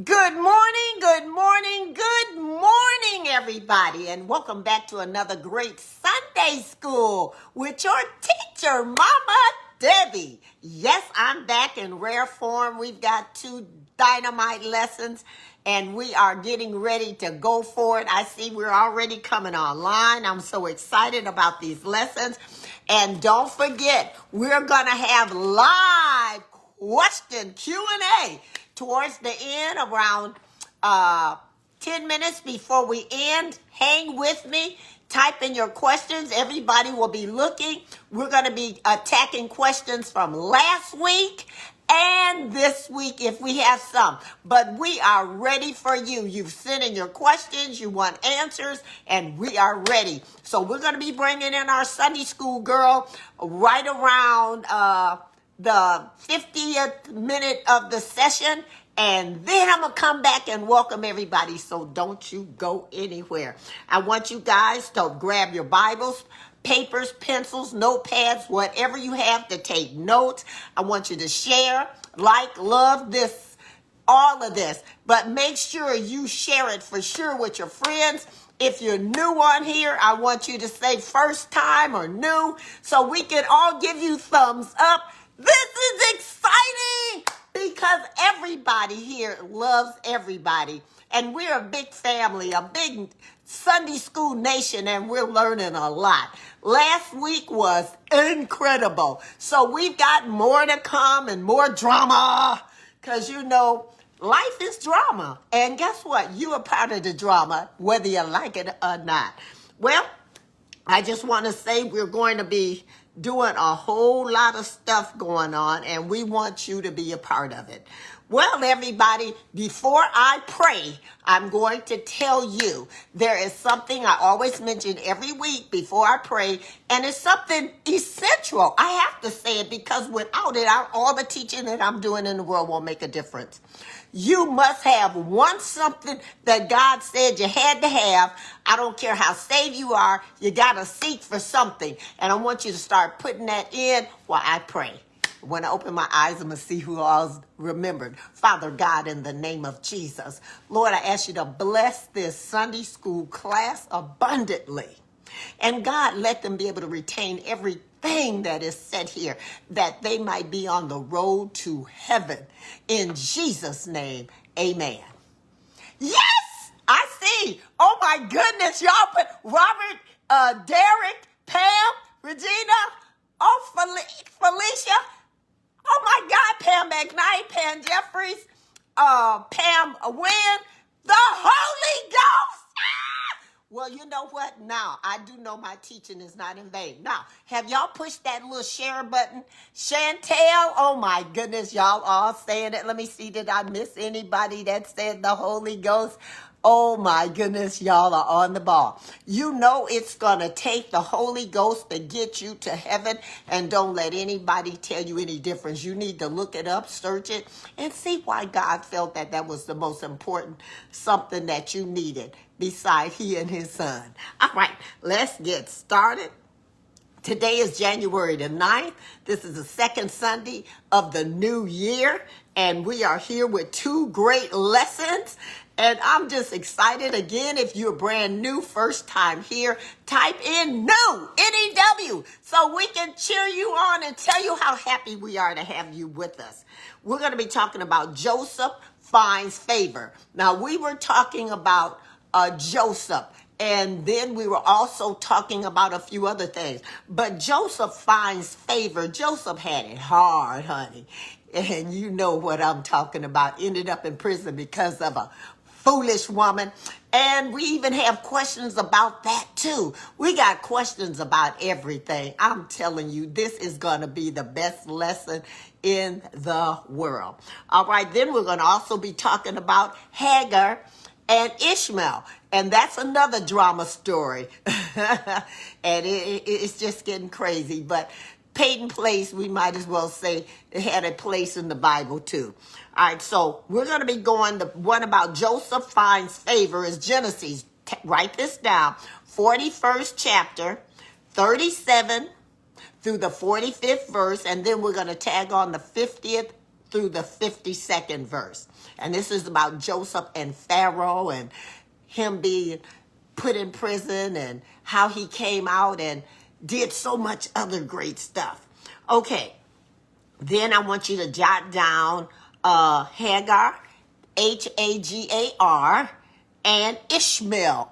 Good morning, good morning, everybody, and welcome back to another great Sunday School with your teacher, Mama Debbie. Yes, I'm back in rare form. We've got two dynamite lessons, and we are getting ready to go for it. I see we're already coming online. I'm so excited about these lessons. And don't forget, we're going to have live question Q&A towards the end, around 10 minutes before we end. Hang with me. Type in your questions. Everybody will be looking. We're going to be attacking questions from last week and this week if we have some. But we are ready for you. You've sent in your questions. You want answers, and we are ready. So we're going to be bringing in our Sunday school girl right around the 50th minute of the session, and then I'm going to come back and welcome everybody, so don't you go anywhere. I want you guys to grab your Bibles, papers, pencils, notepads, whatever you have to take notes. I want you to share, love this, all of this, but make sure you share it for sure with your friends. If you're new on here, I want you to say first time or new, so we can all give you thumbs up. This is exciting because everybody here loves everybody. And we're a big family, a big Sunday school nation, and we're learning a lot. Last week was incredible. So we've got more to come and more drama because, you know, life is drama. And guess what? You are part of the drama, whether you like it or not. Well, I just want to say we're going to be doing a whole lot of stuff going on, and we want you to be a part of it. Well, everybody, before I pray, I'm going to tell you there is something I always mention every week before I pray, and it's something essential. I have to say it because without it, all the teaching that I'm doing in the world won't make a difference. You must have something that God said you had to have. I don't care how saved you are, you got to seek for something. And I want you to start putting that in while I pray. When I open my eyes, I'm going to see who all's remembered. Father God, in the name of Jesus, Lord, I ask you to bless this Sunday school class abundantly. And God, let them be able to retain everything that is said here, that they might be on the road to heaven. In Jesus' name, amen. Yes, I see. Oh my goodness, y'all put Robert, Derek, Pam, Regina, Felicia. Oh my God, Pam McKnight, Pam Jeffries, Pam Wynn, the Holy Ghost. Well, you know what? Now, I do know my teaching is not in vain. Now, have y'all pushed that little share button? Chantel, oh my goodness, y'all all saying it. Let me see, did I miss anybody that said the Holy Ghost? Oh my goodness, y'all are on the ball. You know it's going to take the Holy Ghost to get you to heaven, and don't let anybody tell you any difference. You need to look it up, search it, and see why God felt that that was the most important, something that you needed beside he and his son. All right, let's get started. Today is January the 9th. This is the second Sunday of the new year, and we are here with two great lessons. And I'm just excited. Again, if you're brand new, first time here, type in new, N-E-W, so we can cheer you on and tell you how happy we are to have you with us. We're going to be talking about Joseph finds favor. Now, we were talking about Joseph, and then we were also talking about a few other things. But Joseph finds favor. Joseph had it hard, honey. And you know what I'm talking about. Ended up in prison because of a foolish woman. And we even have questions about that too. We got questions about everything. I'm telling you, this is going to be the best lesson in the world. All right, then we're going to also be talking about Hagar and Ishmael. And that's another drama story. And it's just getting crazy. But Peyton Place, we might as well say, it had a place in the Bible too. All right, so we're going to be going, the one about Joseph finds favor is Genesis. Write this down. 41st chapter, 37 through the 45th verse. And then we're going to tag on the 50th through the 52nd verse. And this is about Joseph and Pharaoh and him being put in prison and how he came out and did so much other great stuff. Okay, then I want you to jot down Hagar, Hagar, and Ishmael,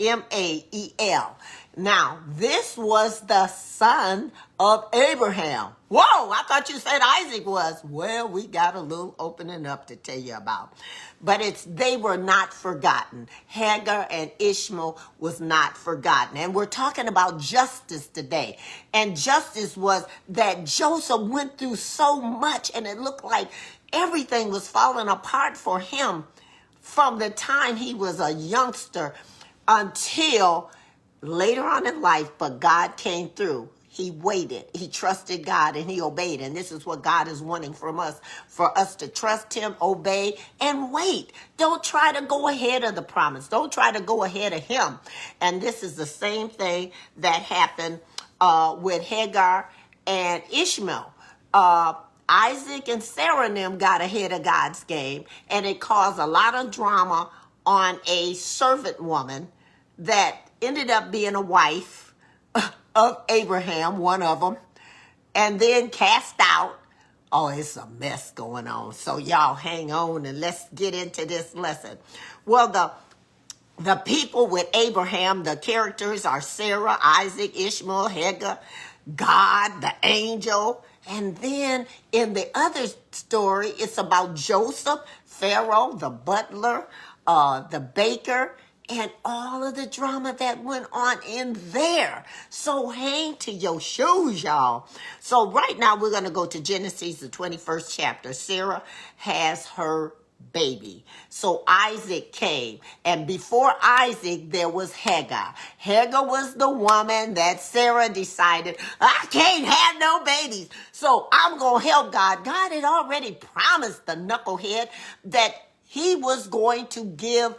Ismael. Now, this was the son of Abraham. Whoa, I thought you said Isaac was. Well, we got a little opening up to tell you about. But they were not forgotten. Hagar and Ishmael was not forgotten. And we're talking about justice today. And justice was that Joseph went through so much and it looked like everything was falling apart for him from the time he was a youngster until later on in life, but God came through. He waited, he trusted God, and he obeyed. And this is what God is wanting from us, for us to trust him, obey, and wait. Don't try to go ahead of the promise. Don't try to go ahead of him. And this is the same thing that happened with Hagar and Ishmael. Isaac and Sarah and them got ahead of God's game, and it caused a lot of drama on a servant woman that ended up being a wife of Abraham, one of them, and then cast out. Oh, it's a mess going on. So y'all hang on and let's get into this lesson. Well, the people with Abraham, the characters are Sarah, Isaac, Ishmael, Hagar, God, the angel. And then in the other story, it's about Joseph, Pharaoh, the butler, the baker, and all of the drama that went on in there. So hang to your shoes, y'all. So right now we're going to go to Genesis, the 21st chapter. Sarah has her baby. So Isaac came. And before Isaac, there was Hagar. Hagar was the woman that Sarah decided, I can't have no babies, so I'm going to help God. God had already promised the knucklehead that he was going to give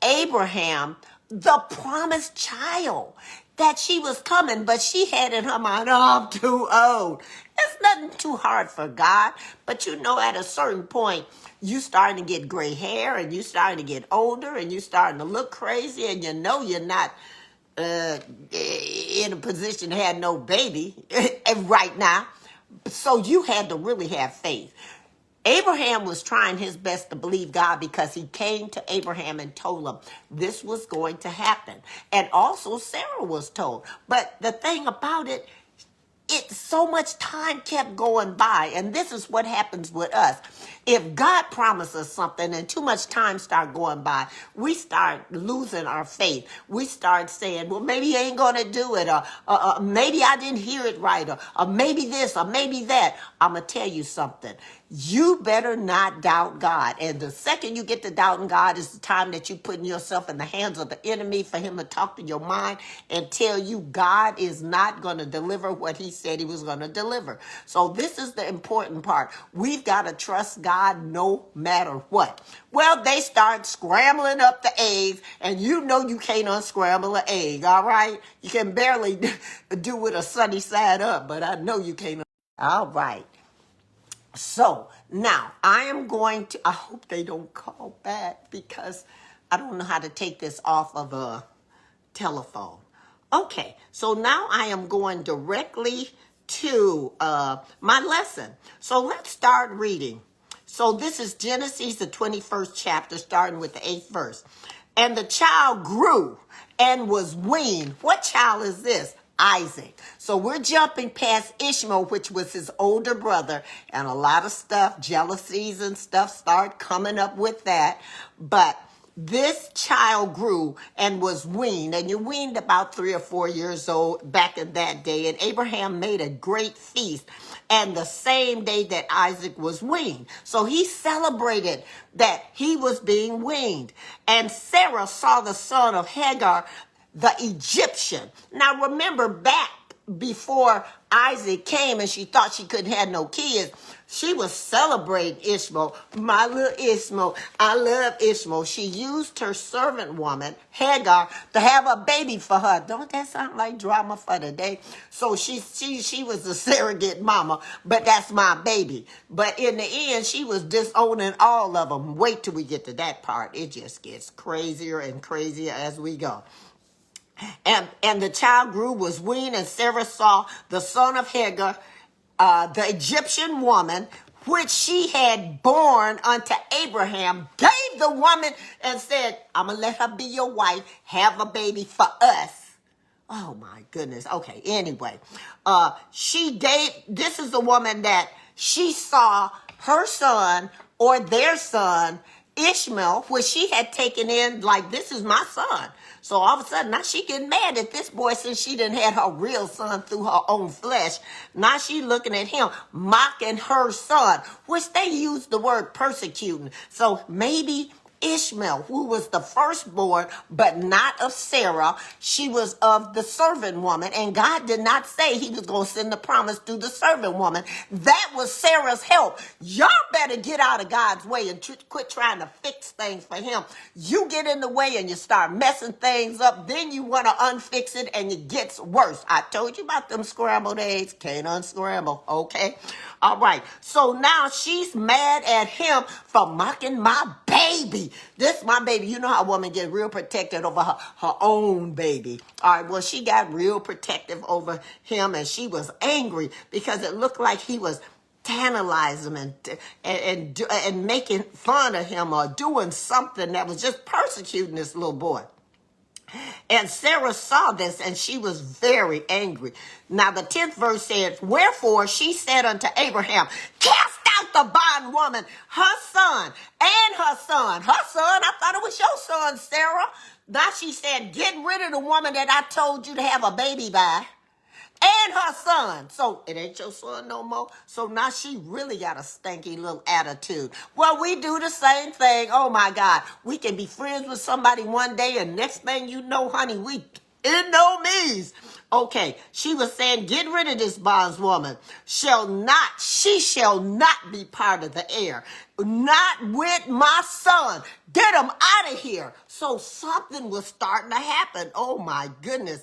Abraham the promised child, that she was coming, but she had in her mind, oh, I'm too old. It's nothing too hard for God. But you know, at a certain point, you starting to get gray hair and you starting to get older and you starting to look crazy and you know you're not in a position to have no baby right now. So you had to really have faith. Abraham was trying his best to believe God because he came to Abraham and told him this was going to happen. And also Sarah was told. But the thing about it, so much time kept going by. And this is what happens with us. If God promises something and too much time start going by, we start losing our faith. We start saying, well, maybe he ain't going to do it. Or maybe I didn't hear it right. Or maybe this or maybe that. I'm going to tell you something. You better not doubt God. And the second you get to doubting God is the time that you putting yourself in the hands of the enemy for him to talk to your mind and tell you God is not going to deliver what he said he was going to deliver. So this is the important part. We've got to trust God no matter what. Well, they start scrambling up the eggs, and you know you can't unscramble an egg, all right? You can barely do it a sunny side up, but I know you can't. All right. So now I hope they don't call back because I don't know how to take this off of a telephone. Okay, so now I am going directly to my lesson. So let's start reading. So this is Genesis, the 21st chapter, starting with the 8th verse. And the child grew and was weaned. What child is this? Isaac. So we're jumping past Ishmael, which was his older brother, and a lot of stuff, jealousies and stuff start coming up with that. But this child grew and was weaned, and you weaned about 3 or 4 years old back in that day. And Abraham made a great feast, and the same day that Isaac was weaned. So he celebrated that he was being weaned. And Sarah saw the son of Hagar, the Egyptian. Now remember, back before Isaac came and she thought she couldn't have no kids, she was celebrating Ishmael. My little Ishmael. I love Ishmael. She used her servant woman, Hagar, to have a baby for her. Don't that sound like drama for today? So she was a surrogate mama, but that's my baby. But in the end, she was disowning all of them. Wait till we get to that part. It just gets crazier and crazier as we go. And the child grew, was weaned, and Sarah saw the son of Hagar, the Egyptian woman, which she had born unto Abraham, gave the woman and said, I'm going to let her be your wife, have a baby for us. Oh my goodness. Okay, anyway, this is the woman that she saw her son or their son, Ishmael, which she had taken in like, this is my son. So all of a sudden, now she getting mad at this boy since she didn't have her real son through her own flesh. Now she looking at him, mocking her son, which they used the word persecuting. So maybe Ishmael, who was the firstborn, but not of Sarah, she was of the servant woman, and God did not say he was going to send the promise through the servant woman. That was Sarah's help. Y'all better get out of God's way and quit trying to fix things for him. You get in the way and you start messing things up, then you want to unfix it and it gets worse. I told you about them scrambled eggs. Can't unscramble, okay? All right, so now she's mad at him for mocking my baby. This my baby. You know how a woman gets real protective over her own baby. All right, well, she got real protective over him, and she was angry because it looked like he was tantalizing him and making fun of him or doing something that was just persecuting this little boy. And Sarah saw this, and she was very angry. Now, the 10th verse said, wherefore she said unto Abraham, cast out the bondwoman, her son, and her son. Her son, I thought it was your son, Sarah. Now she said, get rid of the woman that I told you to have a baby by. And her son. So it ain't your son no more. So now she really got a stanky little attitude. Well, we do the same thing. Oh my God. We can be friends with somebody one day and next thing you know, honey, we enemies. Okay. She was saying, get rid of this bondswoman. She shall not be part of the heir. Not with my son. Get him out of here. So something was starting to happen. Oh my goodness.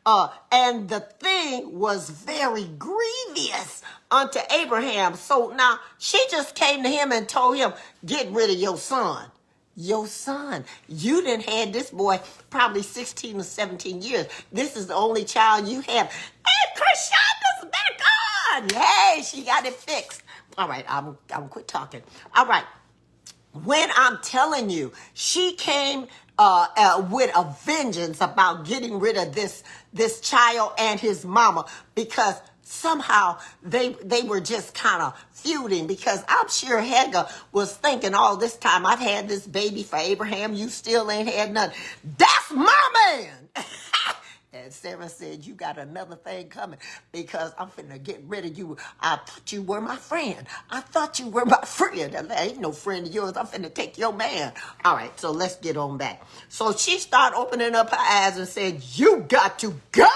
And the thing was very grievous unto Abraham. So now she just came to him and told him, get rid of your son. Your son. You done had this boy probably 16 or 17 years. This is the only child you have. And Krishna's back on. Hey, she got it fixed. All right, I'm quit talking. All right. When I'm telling you, she came with a vengeance about getting rid of this child and his mama, because somehow they were just kind of feuding, because I'm sure Hagar was thinking all this time, I've had this baby for Abraham, you still ain't had nothing. That's my man. And Sarah said, you got another thing coming, because I'm finna get rid of you. I thought you were my friend. I thought you were my friend. And I ain't no friend of yours. I'm finna take your man. All right, so let's get on back. So she started opening up her eyes and said, you got to go.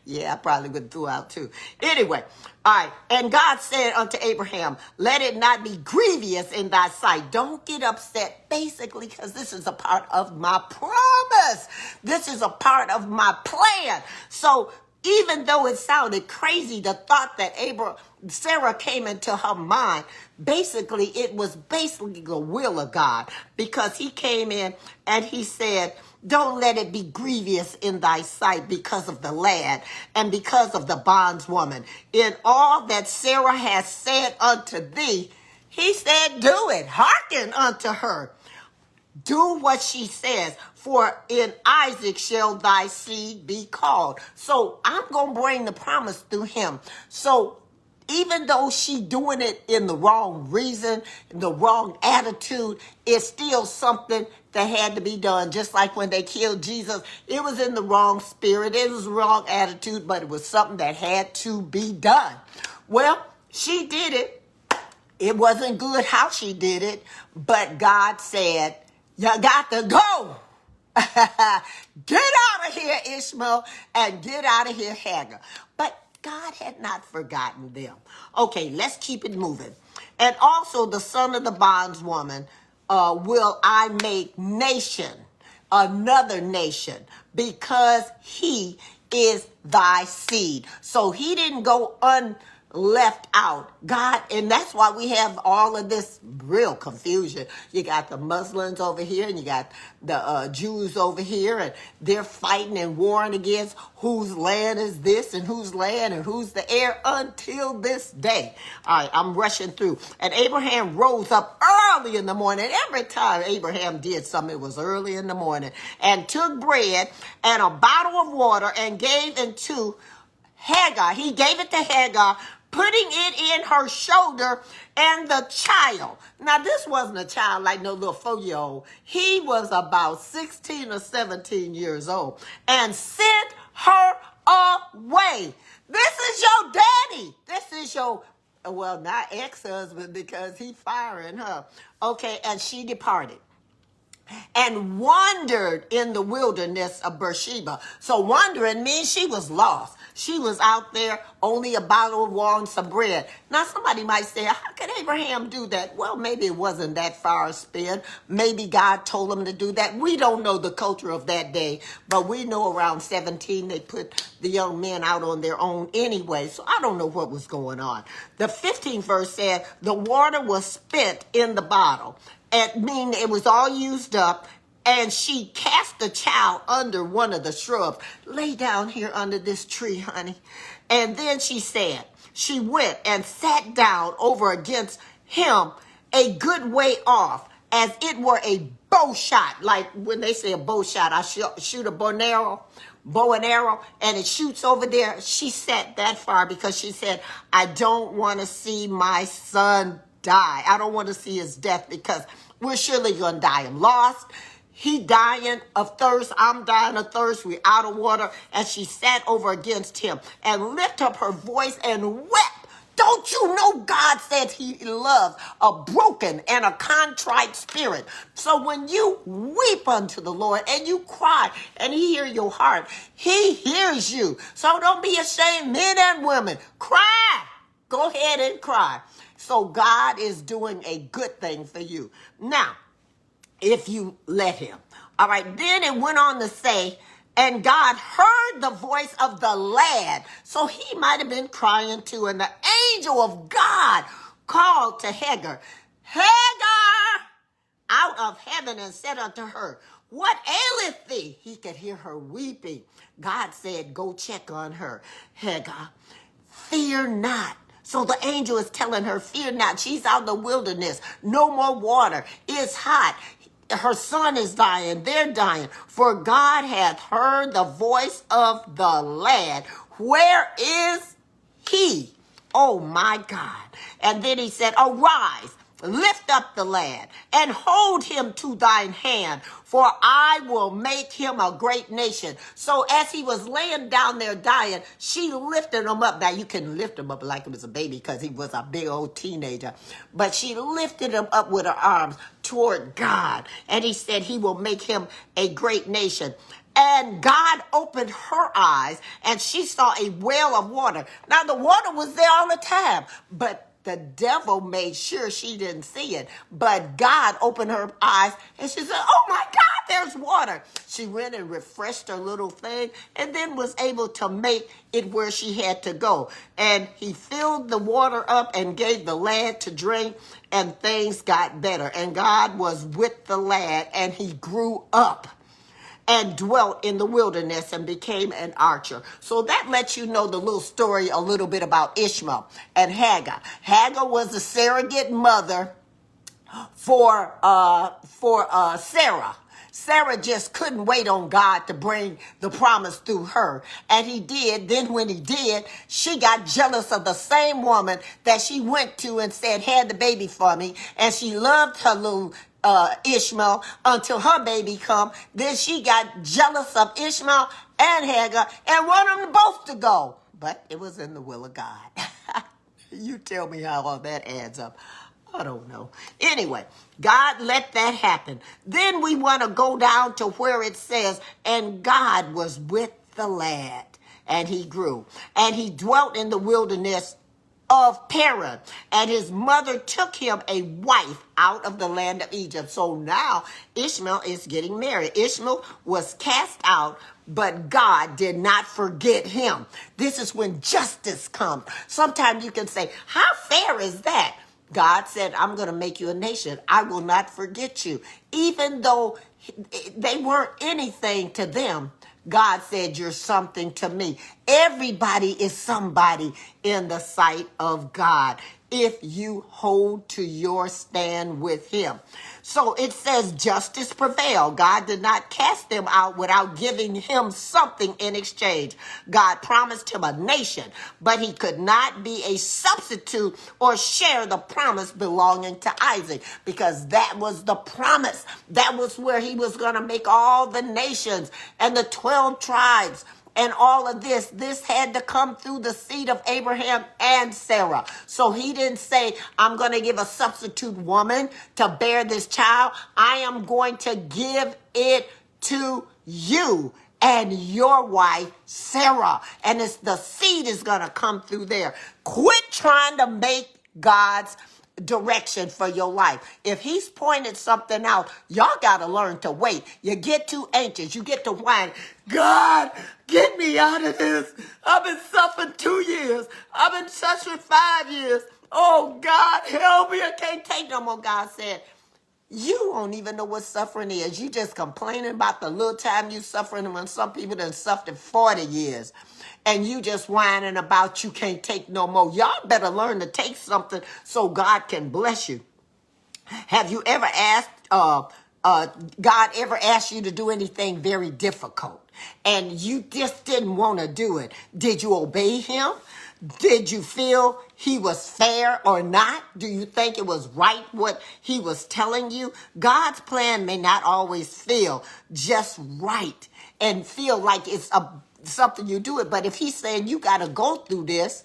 Yeah, I probably would have threw out too. Anyway, all right. And God said unto Abraham, let it not be grievous in thy sight. Don't get upset, basically, because this is a part of my promise. This is a part of my plan. So even though it sounded crazy, the thought that Sarah came into her mind, basically, it was basically the will of God, because he came in and he said, don't let it be grievous in thy sight because of the lad and because of the bondswoman. In all that Sarah has said unto thee, he said, do it. Hearken unto her. Do what she says, for in Isaac shall thy seed be called. So I'm going to bring the promise through him. So even though she doing it in the wrong reason, the wrong attitude, it's still something that had to be done. Just like when they killed Jesus, it was in the wrong spirit, it was the wrong attitude, but it was something that had to be done. Well, she did it. It wasn't good how she did it, but God said, you got to go. Get out of here, Ishmael, and get out of here, Hagar. But God had not forgotten them. Okay, let's keep it moving. And also the son of the bondswoman will I make nation, another nation, because he is thy seed. So he didn't go left out. God, and that's why we have all of this real confusion. You got the Muslims over here, and you got the Jews over here, and they're fighting and warring against whose land is this and whose land and who's the heir until this day. All right, I'm rushing through. And Abraham rose up early in the morning. Every time Abraham did something, it was early in the morning, and took bread and a bottle of water and gave into Hagar. He gave it to Hagar, putting it in her shoulder, and the child. Now, this wasn't a child like no little 4-year-old. He was about 16 or 17 years old, and sent her away. This is your daddy. This is your, well, not ex-husband, because he firing her. Okay, and she departed and wandered in the wilderness of Beersheba. So wandering means she was lost. She was out there, only a bottle of water and some bread. Now somebody might say, how could Abraham do that? Well, maybe it wasn't that far a spin. Maybe God told him to do that. We don't know the culture of that day, but we know around 17 they put the young men out on their own anyway. So I don't know what was going on. The 15th verse said, the water was spent in the bottle. It mean it was all used up, and she cast the child under one of the shrubs. Lay down here under this tree, honey. And then she said, she went and sat down over against him a good way off, as it were a bow shot. Like when they say a bow shot, I shoot a bow and arrow, and it shoots over there. She sat that far because she said, I don't want to see my son die. I don't want to see his death, because we're surely going to die. I'm lost. He dying of thirst. I'm dying of thirst. We're out of water. And she sat over against him and lifted up her voice and wept. Don't you know God said he loves a broken and a contrite spirit? So when you weep unto the Lord and you cry and he hears your heart, he hears you. So don't be ashamed, men and women. Cry. Go ahead and cry. So God is doing a good thing for you. Now, if you let him. All right, then it went on to say, and God heard the voice of the lad. So he might have been crying too. And the angel of God called to Hagar, Hagar, out of heaven, and said unto her, what aileth thee? He could hear her weeping. God said, go check on her. Hagar, fear not. So the angel is telling her, fear not. She's out in the wilderness. No more water. It's hot. Her son is dying. They're dying. For God hath heard the voice of the lad. Where is he? Oh my God. And then he said, arise, lift up the lad and hold him to thine hand, for I will make him a great nation. So as he was laying down there dying, she lifted him up. Now you can lift him up like he was a baby, because he was a big old teenager. But she lifted him up with her arms toward God. And he said he will make him a great nation. And God opened her eyes, and she saw a well of water. Now the water was there all the time, but the devil made sure she didn't see it. But God opened her eyes, and she said, oh my God, there's water. She went and refreshed her little thing, and then was able to make it where she had to go. And he filled the water up and gave the lad to drink, and things got better. And God was with the lad, and he grew up and dwelt in the wilderness and became an archer. So that lets you know the little story a little bit about Ishmael and Hagar. Hagar was a surrogate mother for Sarah. Sarah just couldn't wait on God to bring the promise through her. And he did. Then when he did, she got jealous of the same woman that she went to and said, had the baby for me. And she loved her little Ishmael until her baby come. Then she got jealous of Ishmael and Hagar and wanted them both to go. But it was in the will of God. You tell me how all that adds up. I don't know. Anyway, God let that happen. Then we want to go down to where it says, and God was with the lad, and he grew, and he dwelt in the wilderness of Paran, and his mother took him a wife out of the land of Egypt. So now Ishmael is getting married. Ishmael was cast out, but God did not forget him. This is when justice comes. Sometimes you can say, how fair is that? God said, I'm going to make you a nation. I will not forget you. Even though they weren't anything to them, God said, you're something to me. Everybody is somebody in the sight of God if you hold to your stand with him. So it says justice prevailed. God did not cast them out without giving him something in exchange. God promised him a nation, but he could not be a substitute or share the promise belonging to Isaac, because that was the promise. That was where he was going to make all the nations and the 12 tribes. And all of this had to come through the seed of Abraham and Sarah. So he didn't say, I'm going to give a substitute woman to bear this child. I am going to give it to you and your wife, Sarah. And the seed is going to come through there. Quit trying to make God's direction for your life. If he's pointed something out, y'all got to learn to wait. You get too anxious. You get to whine. God, get me out of this. I've been suffering 2 years. I've been suffering 5 years. Oh, God, help me. I can't take no more. God said, you don't even know what suffering is. You just complaining about the little time you suffering, when some people done suffered 40 years. And you just whining about you can't take no more. Y'all better learn to take something so God can bless you. Have you ever asked, God ever asked you to do anything very difficult and you just didn't want to do it? Did you obey him? Did you feel he was fair or not? Do you think it was right what he was telling you? God's plan may not always feel just right and feel like it's something you do it. But if he's saying you got to go through this,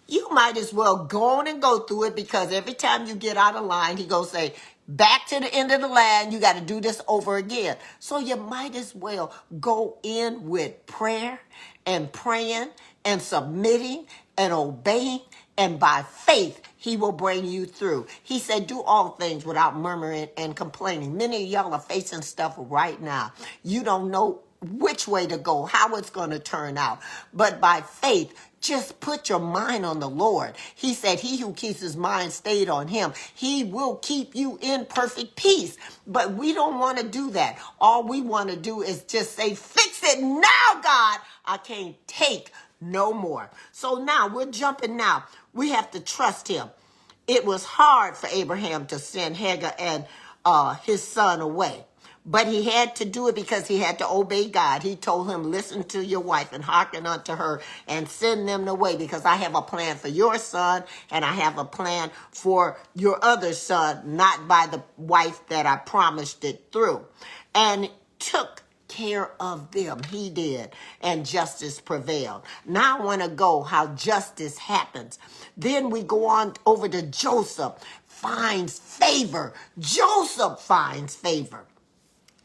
you might as well go on and go through it, because every time you get out of line, he goes say, back to the end of the line, you got to do this over again. So you might as well go in with prayer and praying and submitting and obeying, and by faith, he will bring you through. He said, do all things without murmuring and complaining. Many of y'all are facing stuff right now. You don't know which way to go, how it's going to turn out. But by faith, just put your mind on the Lord. He said, he who keeps his mind stayed on him, he will keep you in perfect peace. But we don't want to do that. All we want to do is just say, fix it now, God. I can't take no more. So now we're jumping now. We have to trust him. It was hard for Abraham to send Hagar and his son away. But he had to do it because he had to obey God. He told him, listen to your wife and hearken unto her and send them away, because I have a plan for your son and I have a plan for your other son, not by the wife that I promised it through. And took care of them. He did. And justice prevailed. Now I want to go how justice happens. Then we go on over to Joseph. Finds favor. Joseph finds favor.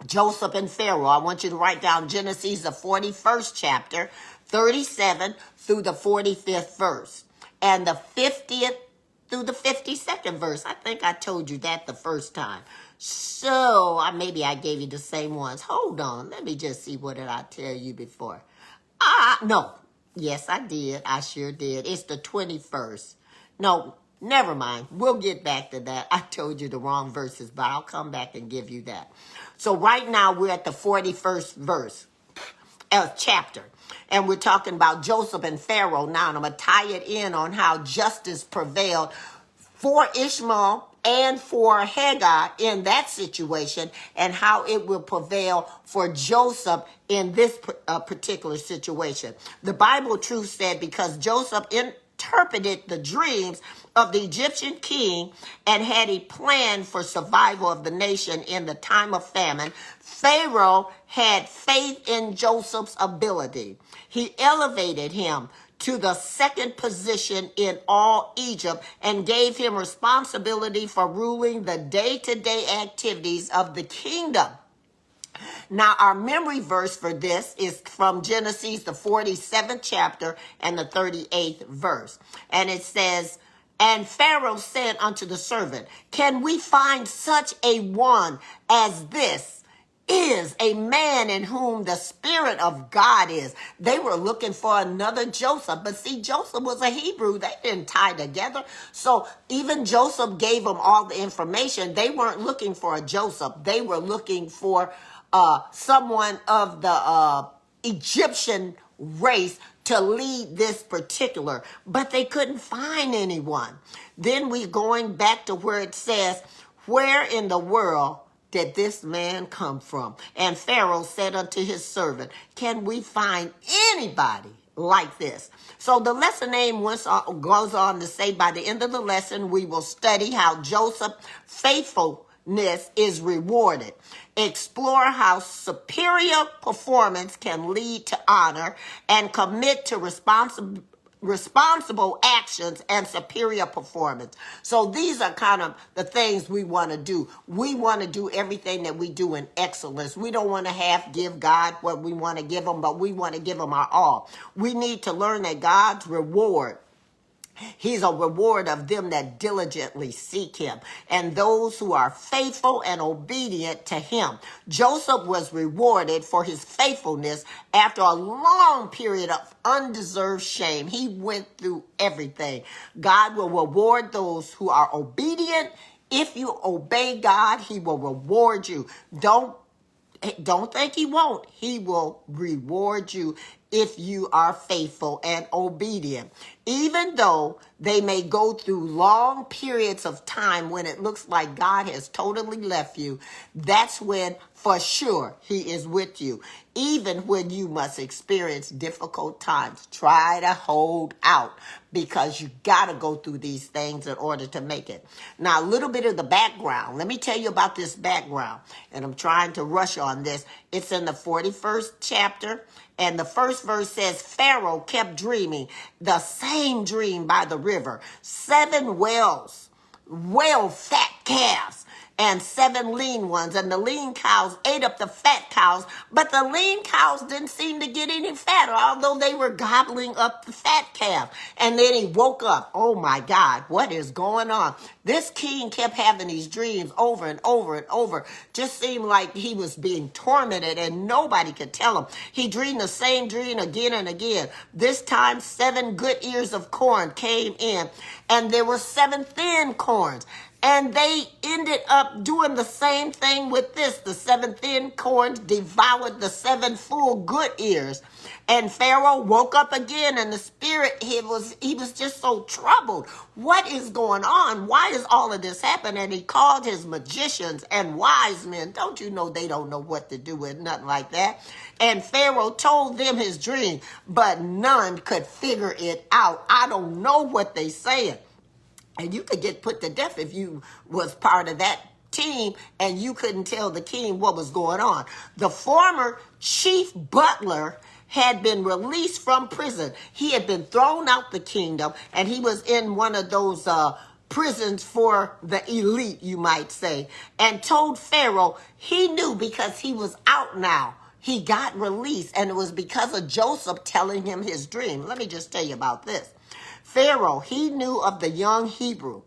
Joseph and Pharaoh. I want you to write down Genesis, the 41st chapter, 37 through the 45th verse, and the 50th through the 52nd verse. I think I told you that the first time. So maybe I gave you the same ones. Hold on. Let me just see, what did I tell you before? No. Yes, I did. I sure did. It's the 21st. No, never mind. We'll get back to that. I told you the wrong verses, but I'll come back and give you that. So right now we're at the 41st verse, chapter. And we're talking about Joseph and Pharaoh now. And I'm going to tie it in on how justice prevailed for Ishmael and for Hagar in that situation, and how it will prevail for Joseph in this particular situation. The Bible truth said, because Joseph interpreted the dreams of the Egyptian king and had a plan for survival of the nation in the time of famine, Pharaoh had faith in Joseph's ability. He elevated him to the second position in all Egypt and gave him responsibility for ruling the day-to-day activities of the kingdom. Now, our memory verse for this is from Genesis, the 47th chapter and the 38th verse. And it says, and Pharaoh said unto the servant, can we find such a one as this? Is a man in whom the Spirit of God is. They were looking for another Joseph, but see, Joseph was a Hebrew. They didn't tie together. So even Joseph gave them all the information. They weren't looking for a Joseph. They were looking for someone of the Egyptian race to lead this particular, but they couldn't find anyone. Then we're going back to where it says, where in the world did this man come from? And Pharaoh said unto his servant, can we find anybody like this? So the lesson name goes on to say, by the end of the lesson, we will study how Joseph's faithfulness is rewarded. Explore how superior performance can lead to honor, and commit to responsible actions and superior performance. So these are kind of the things we want to do. We want to do everything that we do in excellence. We don't want to half give God what we want to give him, but we want to give him our all. We need to learn that God's reward, he's a reward of them that diligently seek him, and those who are faithful and obedient to him. Joseph was rewarded for his faithfulness after a long period of undeserved shame. He went through everything. God will reward those who are obedient. If you obey God, he will reward you. Don't think he won't. He will reward you if you are faithful and obedient. Even though they may go through long periods of time when it looks like God has totally left you, that's when for sure he is with you. Even when you must experience difficult times, try to hold out, because you got to go through these things in order to make it. Now, a little bit of the background. Let me tell you about this background, and I'm trying to rush on this. It's in the 41st chapter, and the first verse says, Pharaoh kept dreaming the same dream by the river. 7 fat calves, and 7 lean ones, and the lean cows ate up the fat cows, but the lean cows didn't seem to get any fatter, although they were gobbling up the fat calf. And then he woke up. Oh my God, what is going on? This king kept having these dreams over and over and over. Just seemed like he was being tormented and nobody could tell him. He dreamed the same dream again and again. This time 7 good ears of corn came in, and there were 7 thin corns. And they ended up doing the same thing with this. The 7 thin corns devoured the 7 full good ears. And Pharaoh woke up again, and the spirit, he was just so troubled. What is going on? Why is all of this happening? And he called his magicians and wise men. Don't you know they don't know what to do with nothing like that? And Pharaoh told them his dream, but none could figure it out. I don't know what they saying. And you could get put to death if you was part of that team and you couldn't tell the king what was going on. The former chief butler had been released from prison. He had been thrown out the kingdom, and he was in one of those prisons for the elite, you might say, and told Pharaoh he knew because he was out now. He got released, and it was because of Joseph telling him his dream. Let me just tell you about this. Pharaoh, he knew of the young Hebrew.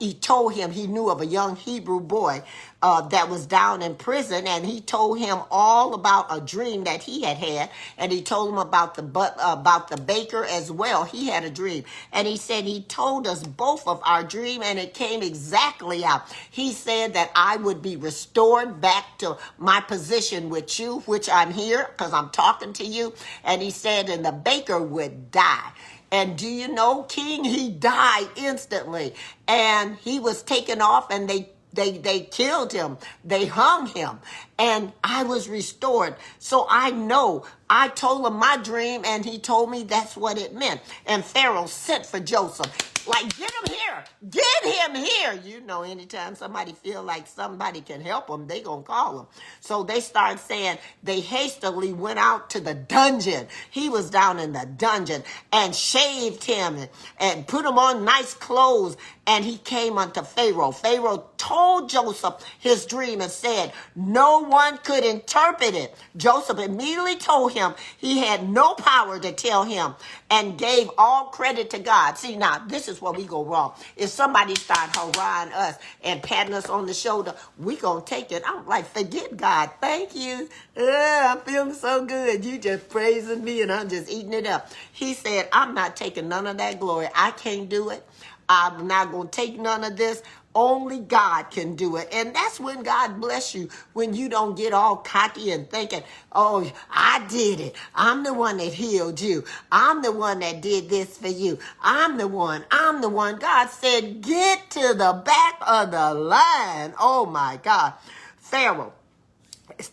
He told him he knew of a young Hebrew boy that was down in prison, and he told him all about a dream that he had had, and he told him about the baker as well. He had a dream, and he said he told us both of our dream, and it came exactly out. He said that I would be restored back to my position with you, which I'm here because I'm talking to you, and he said, and the baker would die. And do you know, King, he died instantly, and he was taken off, and they killed him. They hung him, and I was restored. So I know. I told him my dream, and he told me that's what it meant. And Pharaoh sent for Joseph. Like, get him here. Get him here. You know, anytime somebody feel like somebody can help them, they gonna call him. So they start saying they hastily went out to the dungeon. He was down in the dungeon and shaved him and put him on nice clothes. And he came unto Pharaoh. Pharaoh told Joseph his dream and said, no one could interpret it. Joseph immediately told him he had no power to tell him and gave all credit to God. See, now, this is where we go wrong. If somebody start hurrahing us and patting us on the shoulder, we going to take it. I'm like, forget God. Thank you. I'm feeling so good. You just praising me and I'm just eating it up. He said, I'm not taking none of that glory. I can't do it. I'm not going to take none of this. Only God can do it. And that's when God bless you, when you don't get all cocky and thinking, oh, I did it. I'm the one that healed you. I'm the one that did this for you. I'm the one. God said, get to the back of the line. Oh, my God. Pharaoh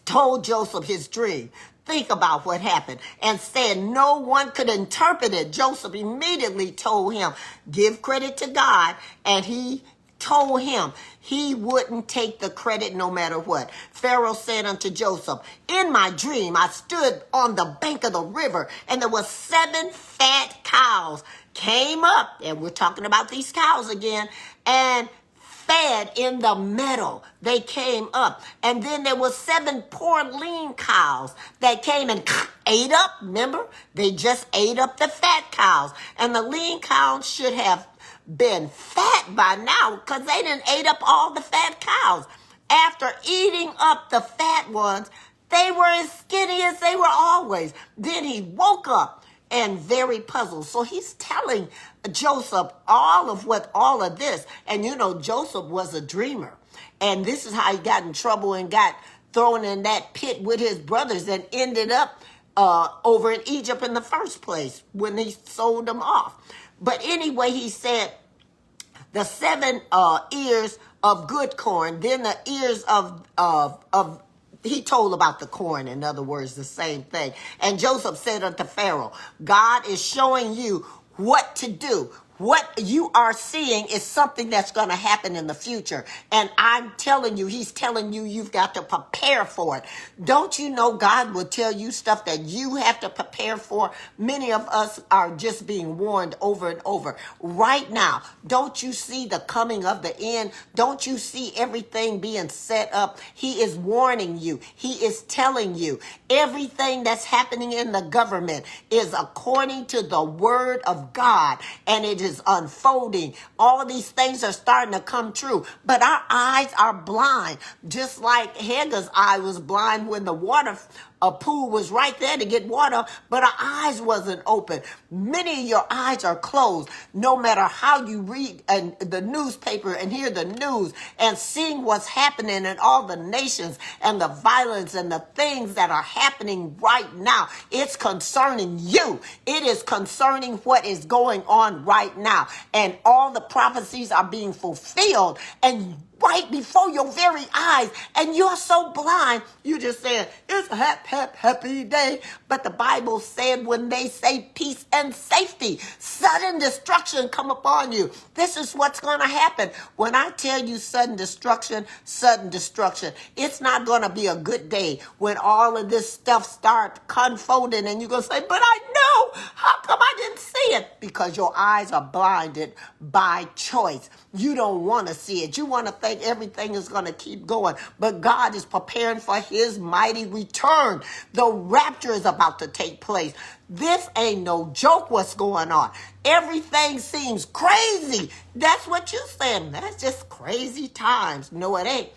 told Joseph his dream. Think about what happened and said no one could interpret it. Joseph immediately told him, give credit to God. And he told him he wouldn't take the credit no matter what. Pharaoh said unto Joseph, in my dream, I stood on the bank of the river and there were 7 fat cows came up. And we're talking about these cows again. And fed in the meadow. They came up. And then there were 7 poor lean cows that came and ate up. Remember? They just ate up the fat cows. And the lean cows should have been fat by now because they didn't ate up all the fat cows. After eating up the fat ones, they were as skinny as they were always. Then he woke up and very puzzled. So he's telling Joseph all of this. And you know, Joseph was a dreamer. And this is how he got in trouble and got thrown in that pit with his brothers and ended up over in Egypt in the first place when he sold them off. But anyway, he said the 7 ears of good corn, then the ears of he told about the corn, in other words, the same thing. And Joseph said unto Pharaoh, God is showing you what to do. What you are seeing is something that's going to happen in the future. And I'm telling you, he's telling you, you've got to prepare for it. Don't you know God will tell you stuff that you have to prepare for? Many of us are just being warned over and over. Right now, don't you see the coming of the end? Don't you see everything being set up? He is warning you. He is telling you everything that's happening in the government is according to the word of God. And it is unfolding. All these things are starting to come true, but our eyes are blind, just like Hagar's eye was blind when the water pool was right there to get water, but our eyes wasn't open. Many of your eyes are closed. No matter how you read the newspaper and hear the news and seeing what's happening in all the nations and the violence and the things that are happening right now, it's concerning you. It is concerning what is going on right now. And all the prophecies are being fulfilled and right before your very eyes, and you're so blind, you just said, it's a happy day. But the Bible said when they say peace and safety, sudden destruction come upon you. This is what's going to happen. When I tell you sudden destruction, it's not going to be a good day when all of this stuff starts unfolding and you're going to say, but I know, how come I didn't see it? Because your eyes are blinded by choice. You don't want to see it. You want to think everything is going to keep going. But God is preparing for his mighty return. The rapture is about to take place. This ain't no joke what's going on. Everything seems crazy. That's what you're saying. That's just crazy times. No, it ain't.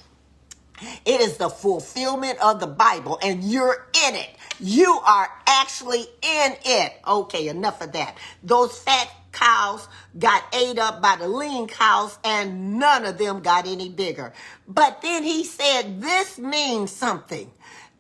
It is the fulfillment of the Bible, and you're in it. You are actually in it. Okay, enough of that. Those fat cows got ate up by the lean cows, and none of them got any bigger. But then he said, this means something.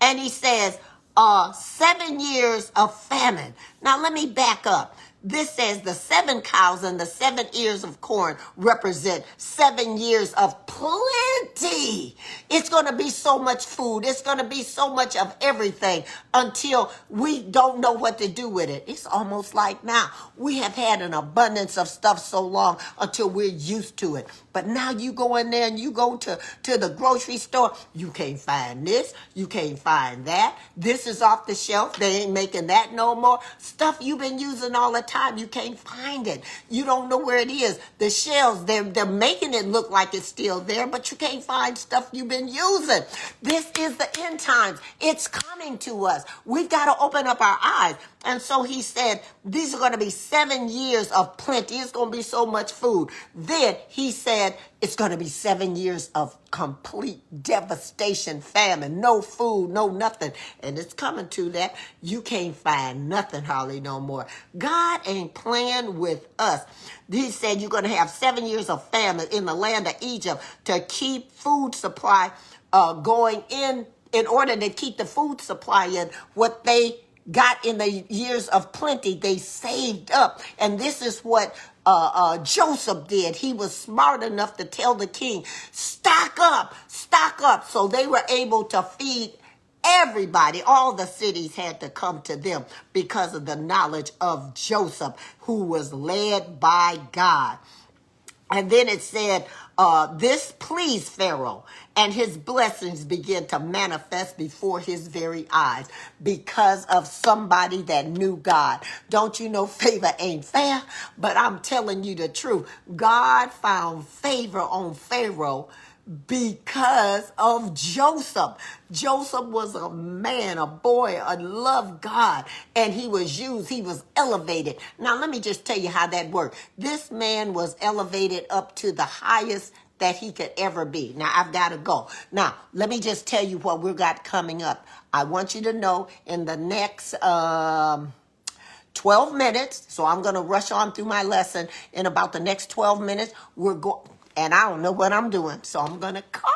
And he says, 7 years of famine. Now, let me back up. This says the 7 cows and the 7 ears of corn represent 7 years of plenty. It's going to be so much food. It's going to be so much of everything until we don't know what to do with it. It's almost like now we have had an abundance of stuff so long until we're used to it. But now you go in there and you go to the grocery store, you can't find this, you can't find that. This is off the shelf. They ain't making that no more. Stuff you've been using all the time, you can't find it. You don't know where it is. The shelves, they're making it look like it's still there, but you can't find stuff you've been using. This is the end times. It's coming to us. We've got to open up our eyes. And so he said, these are going to be 7 years of plenty. It's going to be so much food. Then he said, it's going to be 7 years of complete devastation, famine, no food, no nothing. And it's coming to that. You can't find nothing, Holly, no more. God ain't playing with us. He said you're going to have 7 years of famine in the land of Egypt to keep food supply going in order to keep the food supply in. What they got in the years of plenty, they saved up. And this is what Joseph did. He was smart enough to tell the king, stock up, stock up. So they were able to feed everybody. All the cities had to come to them because of the knowledge of Joseph, who was led by God. And then it said, this pleased Pharaoh, and his blessings began to manifest before his very eyes because of somebody that knew God. Don't you know favor ain't fair? But I'm telling you the truth. God found favor on Pharaoh because of Joseph. Joseph was a man, a boy, a loved God, and he was used, he was elevated. Now, let me just tell you how that worked. This man was elevated up to the highest that he could ever be. Now, I've got to go. Now, let me just tell you what we've got coming up. I want you to know in the next 12 minutes, so I'm going to rush on through my lesson. In about the next 12 minutes, we're going, and I don't know what I'm doing, so I'm going to call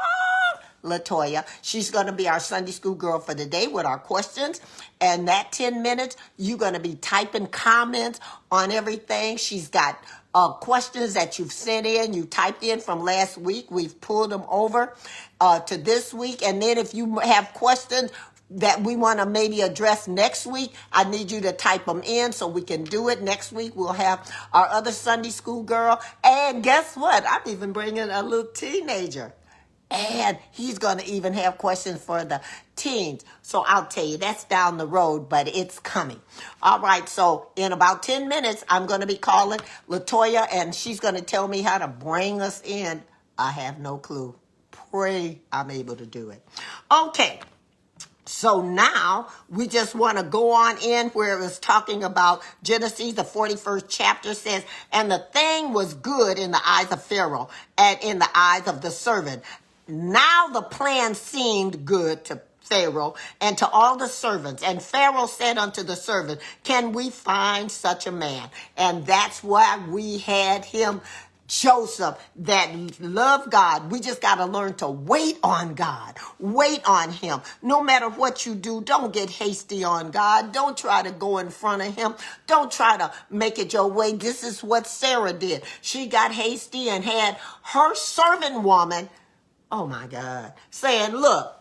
Latoya. She's going to be our Sunday school girl for the day with our questions. And that 10 minutes, you're going to be typing comments on everything. She's got questions that you've sent in, you typed in from last week. We've pulled them over to this week. And then if you have questions that we want to maybe address next week, I need you to type them in so we can do it. Next week, we'll have our other Sunday school girl. And guess what? I'm even bringing a little teenager. And he's going to even have questions for the teens. So I'll tell you, that's down the road, but it's coming. All right, so in about 10 minutes, I'm going to be calling Latoya, and she's going to tell me how to bring us in. I have no clue. Pray I'm able to do it. Okay. So now we just want to go on in where it was talking about Genesis, the 41st chapter says, and the thing was good in the eyes of Pharaoh and in the eyes of the servant. Now the plan seemed good to Pharaoh and to all the servants. And Pharaoh said unto the servant, can we find such a man? And that's why we had him, Joseph, that loved God. We just got to learn to wait on God. Wait on him. No matter what you do, don't get hasty on God. Don't try to go in front of him. Don't try to make it your way. This is what Sarah did. She got hasty and had her servant woman, oh my God, saying, look,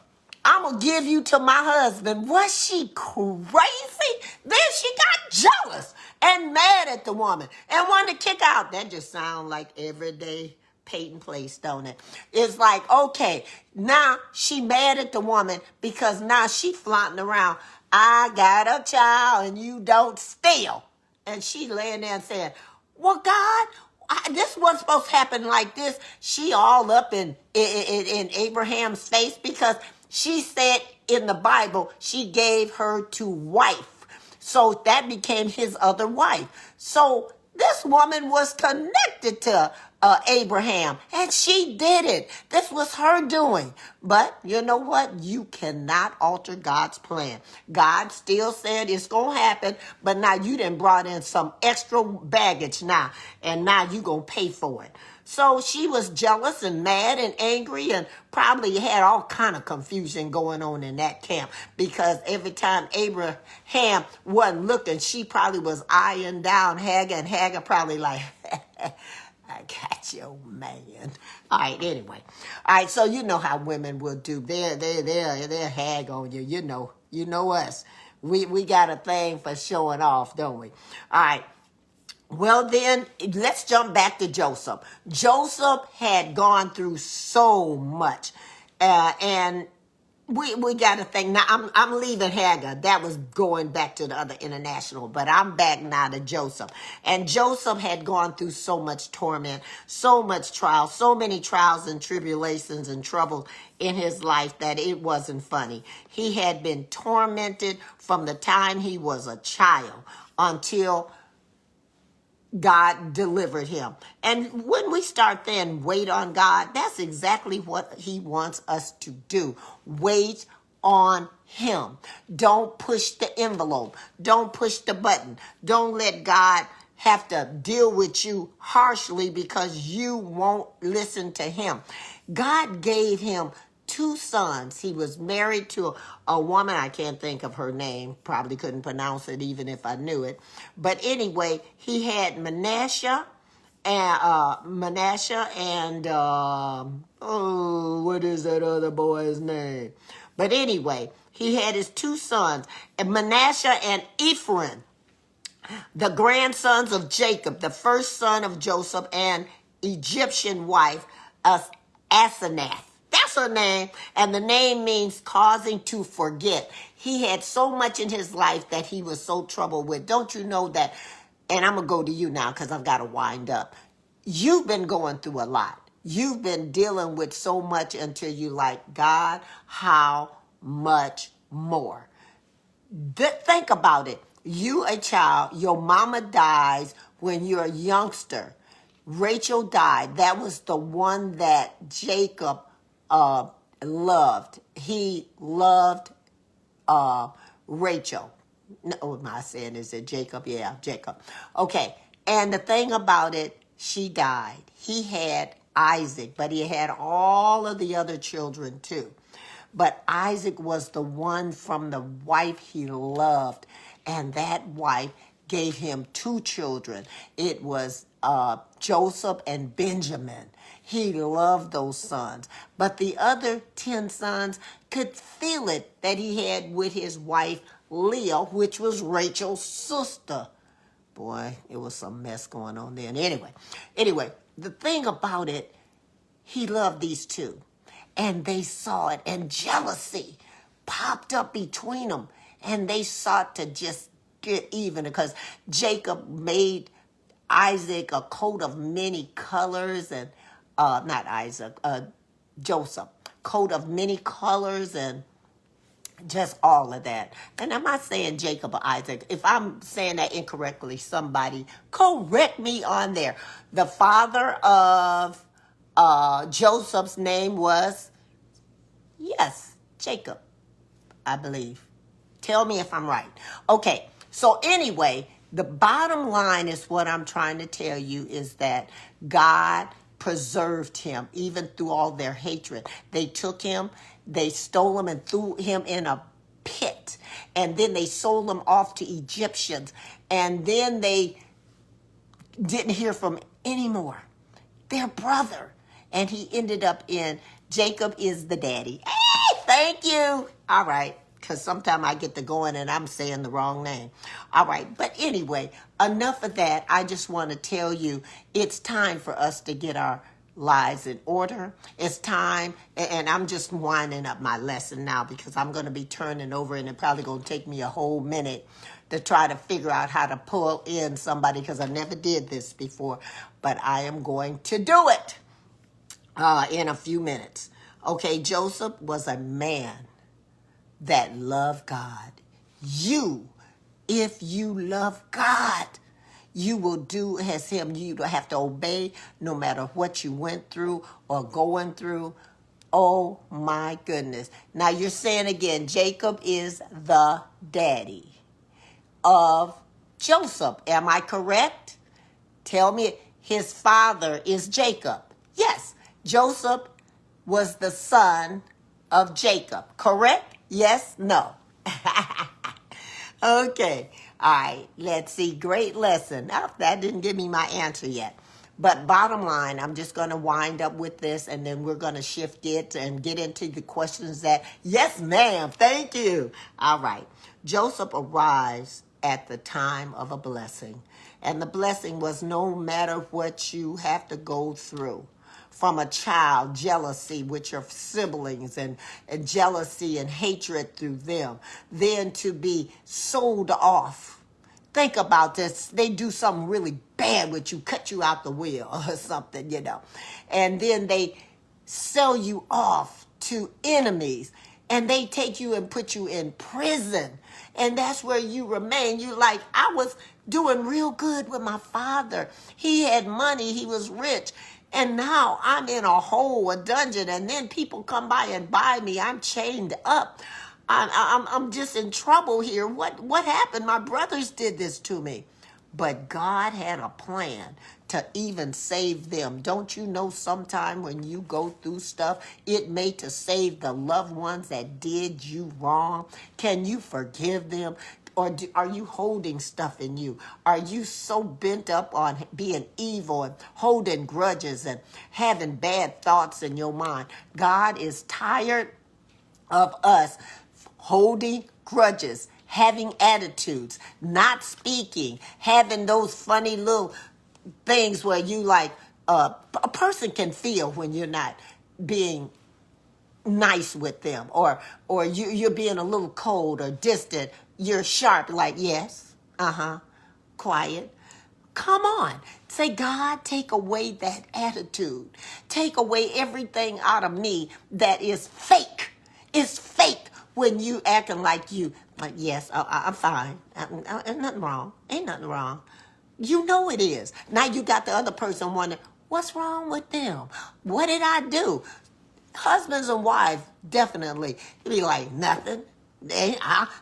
I'm going to give you to my husband. Was she crazy? Then she got jealous and mad at the woman and wanted to kick out. That just sounds like everyday Peyton Place, don't it? It's like, okay, now she mad at the woman because now she flaunting around. I got a child and you don't steal. And she laying there and saying, well, God, this wasn't supposed to happen like this. She all up in Abraham's face because she said in the Bible, she gave her to wife. So that became his other wife. So this woman was connected to Abraham, and she did it. This was her doing. But you know what? You cannot alter God's plan. God still said it's going to happen, but now you done brought in some extra baggage now, and now you going to pay for it. So she was jealous and mad and angry and probably had all kind of confusion going on in that camp because every time Abraham wasn't looking, she probably was eyeing down Hagar, and Hagar probably like, I got your man. All right, anyway. All right, so you know how women will do. They're hag on you. You know us. We got a thing for showing off, don't we? All right. Well, then, let's jump back to Joseph. Joseph had gone through so much. And we got to think. Now, I'm leaving Hagar. That was going back to the other international. But I'm back now to Joseph. And Joseph had gone through so much torment, so much trial, so many trials and tribulations and trouble in his life that it wasn't funny. He had been tormented from the time he was a child until God delivered him. And when we start then wait on God, that's exactly what he wants us to do. Wait on him. Don't push the envelope. Don't push the button. Don't let God have to deal with you harshly because you won't listen to him. God gave him two sons. He was married to a woman, I can't think of her name, probably couldn't pronounce it even if I knew it. But anyway, he had Manasseh and what is that other boy's name? But anyway, he had his two sons, Manasseh and Ephraim, the grandsons of Jacob, the first son of Joseph, and Egyptian wife of Asenath. That's her name. And the name means causing to forget. He had so much in his life that he was so troubled with. Don't you know that? And I'm going to go to you now because I've got to wind up. You've been going through a lot. You've been dealing with so much until you like, God, how much more? Think about it. You a child, your mama dies when you're a youngster. Rachel died. That was the one that Jacob loved. He loved Rachel. No, what am I saying? Is it Jacob? Yeah, Jacob. Okay. And the thing about it, she died. He had Isaac, but he had all of the other children too. But Isaac was the one from the wife he loved. And that wife gave him two children. It was Joseph and Benjamin. He loved those sons. But the other 10 sons could feel it that he had with his wife Leah, which was Rachel's sister. Boy, it was some mess going on there. And anyway, the thing about it, he loved these two. And they saw it. And jealousy popped up between them. And they sought to just get even because Jacob made Isaac a coat of many colors and Joseph, coat of many colors and just all of that. And I'm not saying Jacob or Isaac. If I'm saying that incorrectly, somebody correct me on there. The father of Joseph's name was, yes, Jacob, I believe. Tell me if I'm right. Okay, so anyway, the bottom line is what I'm trying to tell you is that God preserved him even through all their hatred. They took him, they stole him and threw him in a pit. And then they sold him off to Egyptians. And then they didn't hear from him anymore. Their brother. And he ended up in, Jacob is the daddy. Hey, thank you. All right. Because sometimes I get to going and I'm saying the wrong name. All right. But anyway, enough of that. I just want to tell you it's time for us to get our lives in order. It's time. And I'm just winding up my lesson now because I'm going to be turning over and it's probably going to take me a whole minute to try to figure out how to pull in somebody because I never did this before. But I am going to do it in a few minutes. Okay. Joseph was a man that love God. If you love God, you will do as him. You don't have to obey no matter what you went through or going through. Oh my goodness. Now you're saying again, Jacob is the daddy of Joseph. Am I correct? Tell me, his father is Jacob. Yes, Joseph was the son of Jacob, correct? Yes? No? Okay. All right. Let's see. Great lesson. Oh, that didn't give me my answer yet. But bottom line, I'm just going to wind up with this, and then we're going to shift it and get into the questions that, yes, ma'am, thank you. All right. Joseph arrives at the time of a blessing. And the blessing was no matter what you have to go through. From a child, jealousy with your siblings and jealousy and hatred through them. Then to be sold off. Think about this. They do something really bad with you, cut you out the wheel or something, And then they sell you off to enemies. And they take you and put you in prison. And that's where you remain. You like, I was doing real good with my father. He had money. He was rich. And now I'm in a hole, a dungeon. And then people come by and buy me. I'm chained up. I'm just in trouble here. What happened? My brothers did this to me. But God had a plan to even save them. Don't you know sometime when you go through stuff, it may to save the loved ones that did you wrong? Can you forgive them? Or are you holding stuff in you? Are you so bent up on being evil and holding grudges and having bad thoughts in your mind? God is tired of us holding grudges, having attitudes, not speaking, having those funny little things where you like, a person can feel when you're not being nice with them, or you're being a little cold or distant. You're sharp, like, yes, quiet. Come on. Say, God, take away that attitude. Take away everything out of me that is fake. It's fake when you acting like you, like, yes, I'm fine. Ain't nothing wrong. Ain't nothing wrong. You know it is. Now you got the other person wondering, what's wrong with them? What did I do? Husbands and wives, definitely, be like, nothing.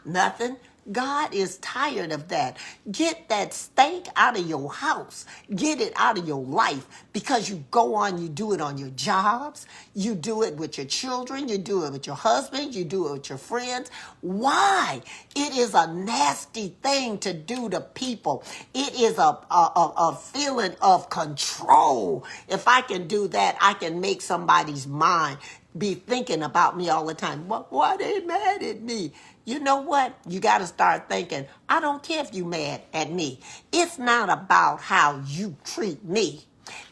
Nothing. God is tired of that. Get that stank out of your house. Get it out of your life, because you go on, you do it on your jobs. You do it with your children. You do it with your husband. You do it with your friends. Why? It is a nasty thing to do to people. It is a feeling of control. If I can do that, I can make somebody's mind be thinking about me all the time. Why they mad at me? You know what? You got to start thinking, I don't care if you mad at me. It's not about how you treat me.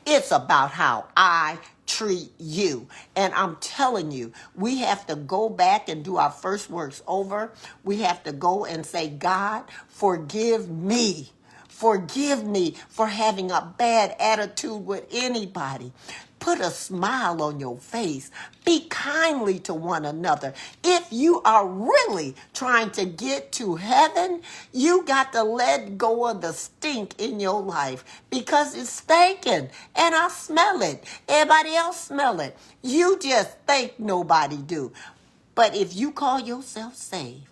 It's about how I treat you. And I'm telling you, we have to go back and do our first works over. We have to go and say, God, forgive me. Forgive me for having a bad attitude with anybody. Put a smile on your face. Be kindly to one another. If you are really trying to get to heaven, you got to let go of the stink in your life, because it's stinking and I smell it. Everybody else smell it. You just think nobody do. But if you call yourself saved,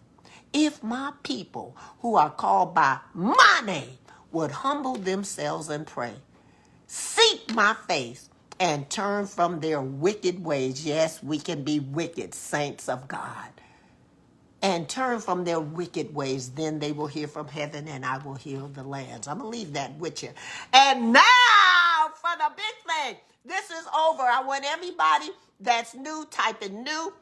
if my people who are called by my name would humble themselves and pray, seek my face, and turn from their wicked ways. Yes, we can be wicked, saints of God. And turn from their wicked ways. Then they will hear from heaven, and I will heal the lands. I'm going to leave that with you. And now for the big thing. This is over. I want everybody that's new, typing new.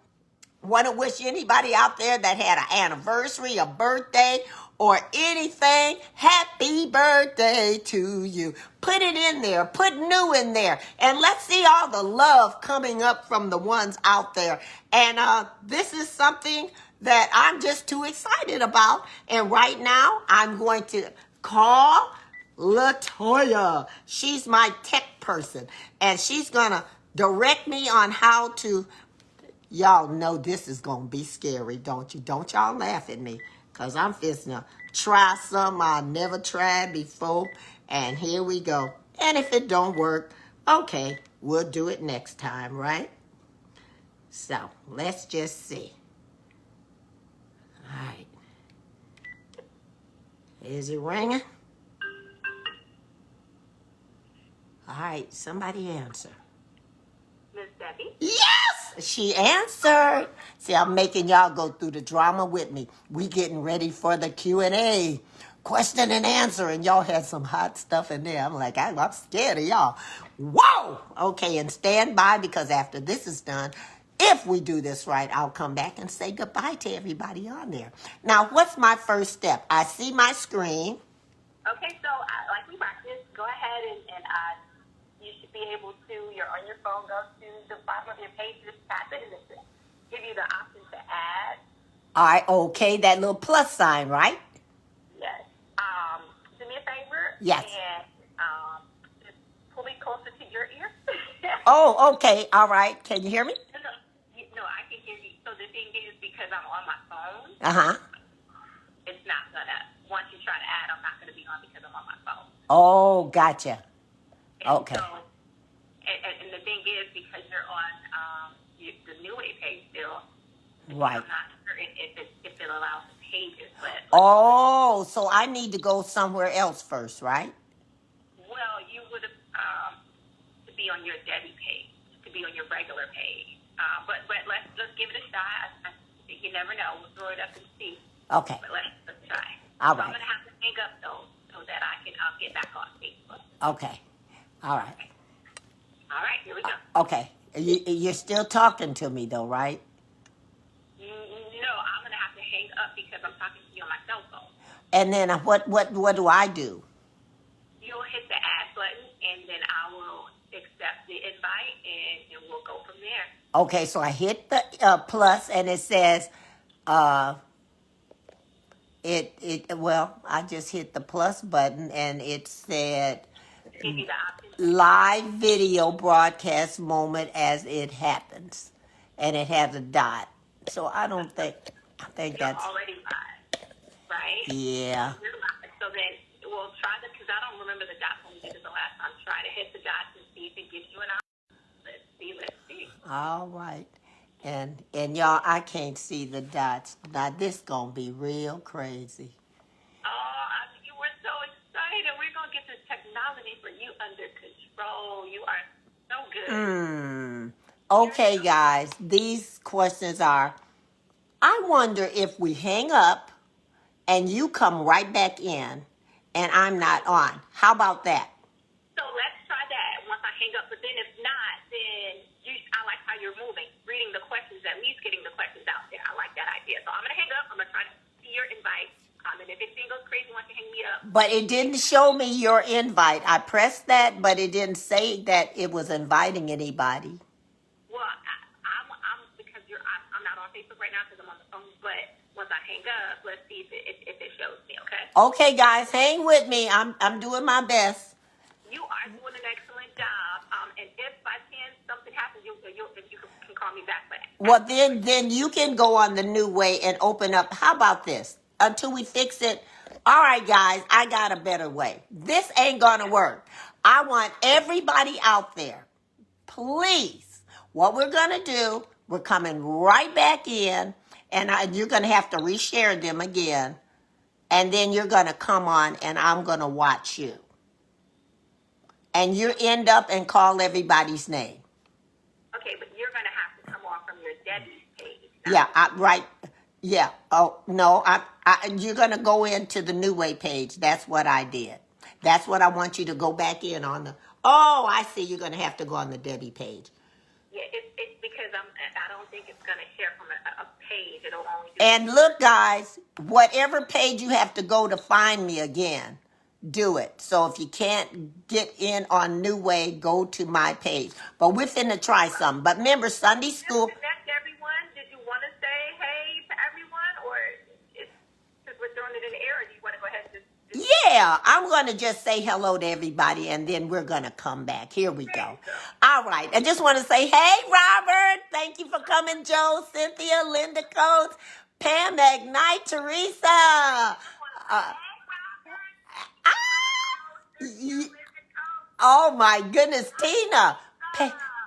Want to wish anybody out there that had an anniversary, a birthday, or anything, happy birthday to you. Put it in there. Put new in there. And let's see all the love coming up from the ones out there. And this is something that I'm just too excited about. And right now, I'm going to call LaToya. She's my tech person. And she's going to direct me on how to... Y'all know this is going to be scary, don't you? Don't y'all laugh at me, because I'm fixing to try something I never tried before. And here we go. And if it don't work, okay, we'll do it next time, right? So, let's just see. All right. Is it ringing? All right, somebody answer. Miss Debbie? Yes! She answered. See, I'm making y'all go through the drama with me. We getting ready for the Q&A. question and answer, and y'all had some hot stuff in there. I'm like, I'm scared of y'all. Whoa! Okay, and stand by, because after this is done, if we do this right, I'll come back and say goodbye to everybody on there. Now, what's my first step? I see my screen. Okay, so like we practiced, go ahead and you should be able to, you're on your phone, go to the bottom of your page, just tap it, and it give you the option to add. All right, okay, that little plus sign, right? Yes. Do me a favor. Yes. And just pull me closer to your ear. Oh, okay, all right. Can you hear me? No, I can hear you. So the thing is, because I'm on my phone, Uh-huh. it's not gonna. Once you try to add, I'm not gonna be on because I'm on my phone. Oh, gotcha. And Okay. so, and the thing is, because you're on the New Way page still, Right. I'm not certain if it allows the pages, but Oh, so I need to go somewhere else first, right? well, you would have to be on your Debbie page, to be on your regular page. But let's give it a shot. You never know. We'll throw it up and see. Okay. But let's try. All So right. I'm gonna have to hang up though, so that I can get back on Facebook. Okay. All right. All right, here we go. Okay. You're still talking to me though, right? No, I'm gonna have to hang up because I'm talking to you on my cell phone. And then what do I do? You'll hit the add button, and then I will accept the invite, and we'll go from there. Okay, so I hit the plus, and it says, well, I just hit the plus button, and it said Give you the option. live video broadcast moment as it happens, and it has a dot. So I think You're that's, already live, right? yeah. You're live. So then we'll try because I don't remember the dots when we did it the last time. Try to hit the dots and see if it gives you an option. Let's see. All right. And y'all, I can't see the dots. Now this gonna be real crazy. You were so excited. We're gonna get this technology for you under control. You are so good. Okay, guys, these questions are, I wonder if we hang up and you come right back in and I'm not on. How about that? So let's try that once I hang up. But then if not, then I like how you're moving, reading the questions, at least getting the questions out there. I like that idea. So I'm going to hang up. I'm going to try to see your invite. And if anything goes crazy, once you hang me up. But it didn't show me your invite. I pressed that, but it didn't say that it was inviting anybody. Well, I'm because I'm not on Facebook right now because I'm on the phone. But once I hang up, let's see if it shows me. Okay. Okay, guys, hang with me. I'm doing my best. You are doing an excellent job. And if by chance something happens, you can call me back. But Well, then you can go on the New Way and open up. How about this? Until we fix it. All right, guys, I got a better way. This ain't gonna work. I want everybody out there, please. What we're gonna do, we're coming right back in, and you're gonna have to reshare them again, and then you're gonna come on, and I'm gonna watch you, and you end up and call everybody's name. okay, but you're gonna have to come on from your Debbie's page. Yeah, right. Yeah. Oh no, you're gonna go into the New Way page. That's what I did. That's what I want you to go back in on the. Oh, I see. You're gonna have to go on the Debbie page. Yeah, it's because I don't think it's gonna share from a page. It'll only do. And look, guys, whatever page you have to go to find me again, do it. So if you can't get in on New Way, go to my page. But we're finna try something. But remember, Sunday school. Connect everyone. Did you want to say hey to everyone, or since we're throwing it in the air, or do you want to go ahead and just Yeah, I'm going to just say hello to everybody, and then we're going to come back. Here we go. All right. I just want to say, hey, Robert. Thank you for coming, Joe, Cynthia, Linda Coates, Pam, Ignite, Teresa. Y- Oh, my goodness, Tina.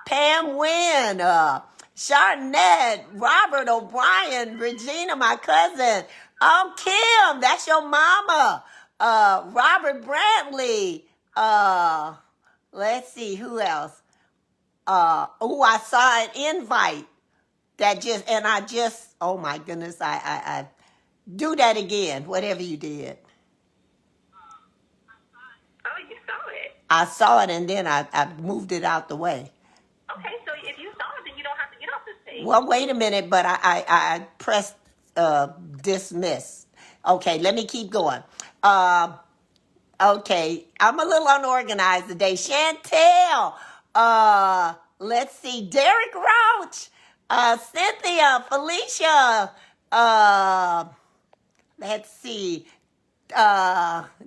Pam Wynn, Charnette, Robert O'Brien, Regina, my cousin. Kim, that's your mama. Robert Brantley. Let's see, who else? I saw an invite oh my goodness, I do that again, whatever you did. I saw it and then I moved it out the way. Okay, so if you saw it, then you don't have to get off the stage. Well, wait a minute, but I pressed dismiss. Okay, let me keep going. Okay, I'm a little unorganized today. Chantel, let's see, Derek Roach, Cynthia, Felicia, let's see,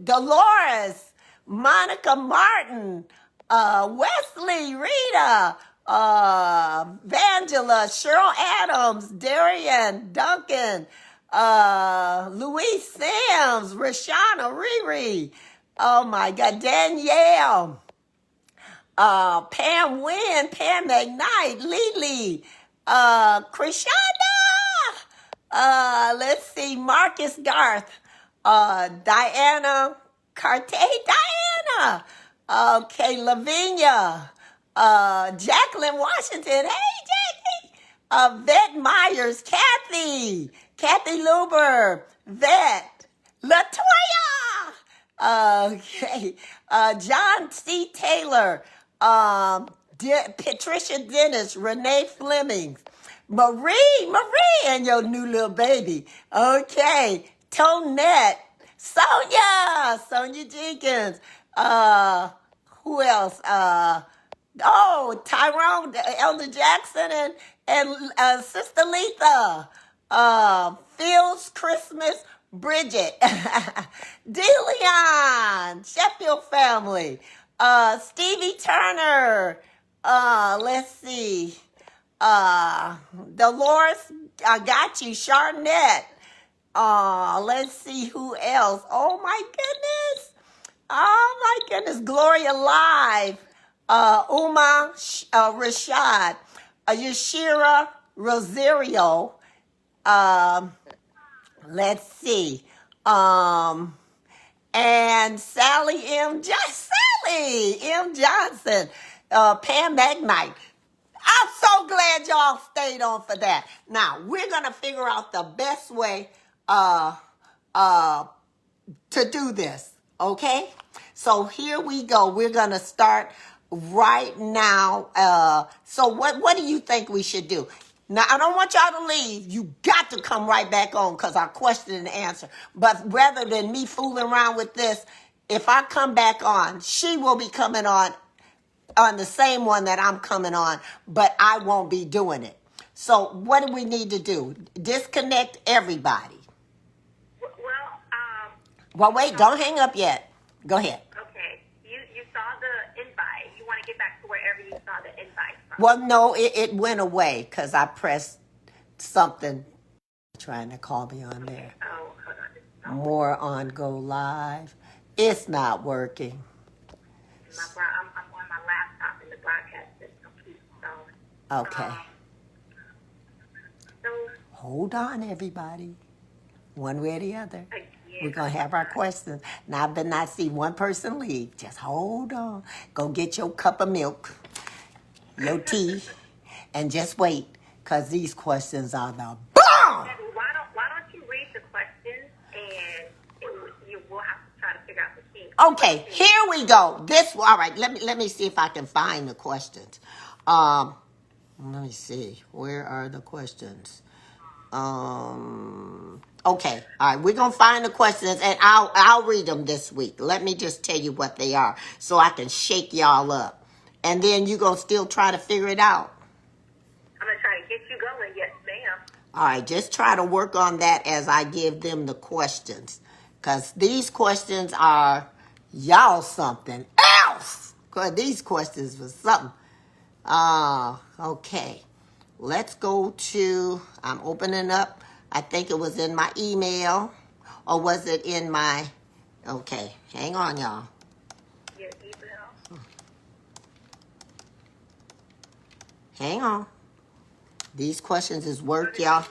Dolores, Monica Martin, Wesley, Rita, Vangela, Cheryl Adams, Darian, Duncan, Louise Sims, Rashana, Riri, oh my God, Danielle, Pam Wynn, Pam McKnight, Lily, Krishana, let's see, Marcus Garth, Diana Carte, Diana, okay, Lavinia, Jacqueline Washington, hey Jackie, Vet Myers, Kathy Luber, Vet, Latoya, okay, John C. Taylor, Patricia Dennis, Renee Fleming, Marie, and your new little baby. Okay, Tonette, Sonia Jenkins. Who else? Tyrone, Elder Jackson, and Sister Letha. Phil's Christmas, Bridget, Deleon, Sheffield family, Stevie Turner, let's see, Dolores, I got you, Charnette, let's see who else, oh my goodness, Gloria Live, Uma Rashad, Yashira Rosario, let's see. And Sally M. Johnson, Pam McKnight. I'm so glad y'all stayed on for that. Now, we're going to figure out the best way to do this, okay? So here we go. We're going to start right now. So what do you think we should do? Now, I don't want y'all to leave. You got to come right back on because our question and answer. But rather than me fooling around with this, if I come back on, she will be coming on the same one that I'm coming on, but I won't be doing it. So what do we need to do? Disconnect everybody. Well, wait, don't hang up yet. Go ahead. Okay. You saw the invite. You want to get back to wherever you saw the invite from. Well, no, it went away because I pressed something trying to call me on there. Oh, hold on. More on Go Live. It's not working. I'm on my laptop and the broadcast system keeps going. Okay. So Hold on, everybody. One way or the other. yeah. We're going to have our questions. Now, I better not see one person leave. Just hold on. Go get your cup of milk, your tea, and just wait, because these questions are the bomb! Why don't you read the questions and you will have to try to figure out the thing. Okay, here we go. All right, let me see if I can find the questions. Let me see. Where are the questions? Okay, all right, we're gonna find the questions and I'll read them this week. Let me just tell you what they are so I can shake y'all up. And then you gonna still try to figure it out. I'm gonna try to get you going, yes, ma'am. All right, just try to work on that as I give them the questions. Because these questions are y'all something else. Because these questions was something. Okay. Let's go to, I'm opening up, I think it was in my email, or was it in my, okay, hang on, y'all. Your email. Hang on. These questions is work, y'all.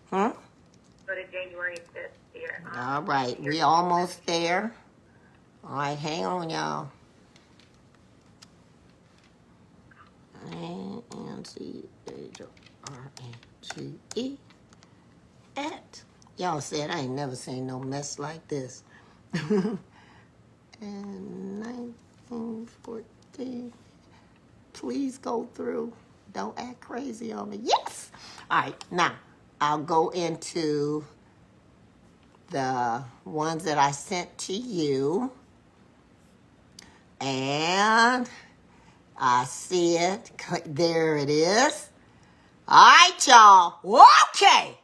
Go to January 5th here. All right, we almost there. All right, hang on, y'all. ANCHRANGE at. Y'all said I ain't never seen no mess like this. And 14. Please go through. Don't act crazy on me. Yes. All right. Now, I'll go into the ones that I sent to you. And I see it. There it is. All right, y'all. Okay.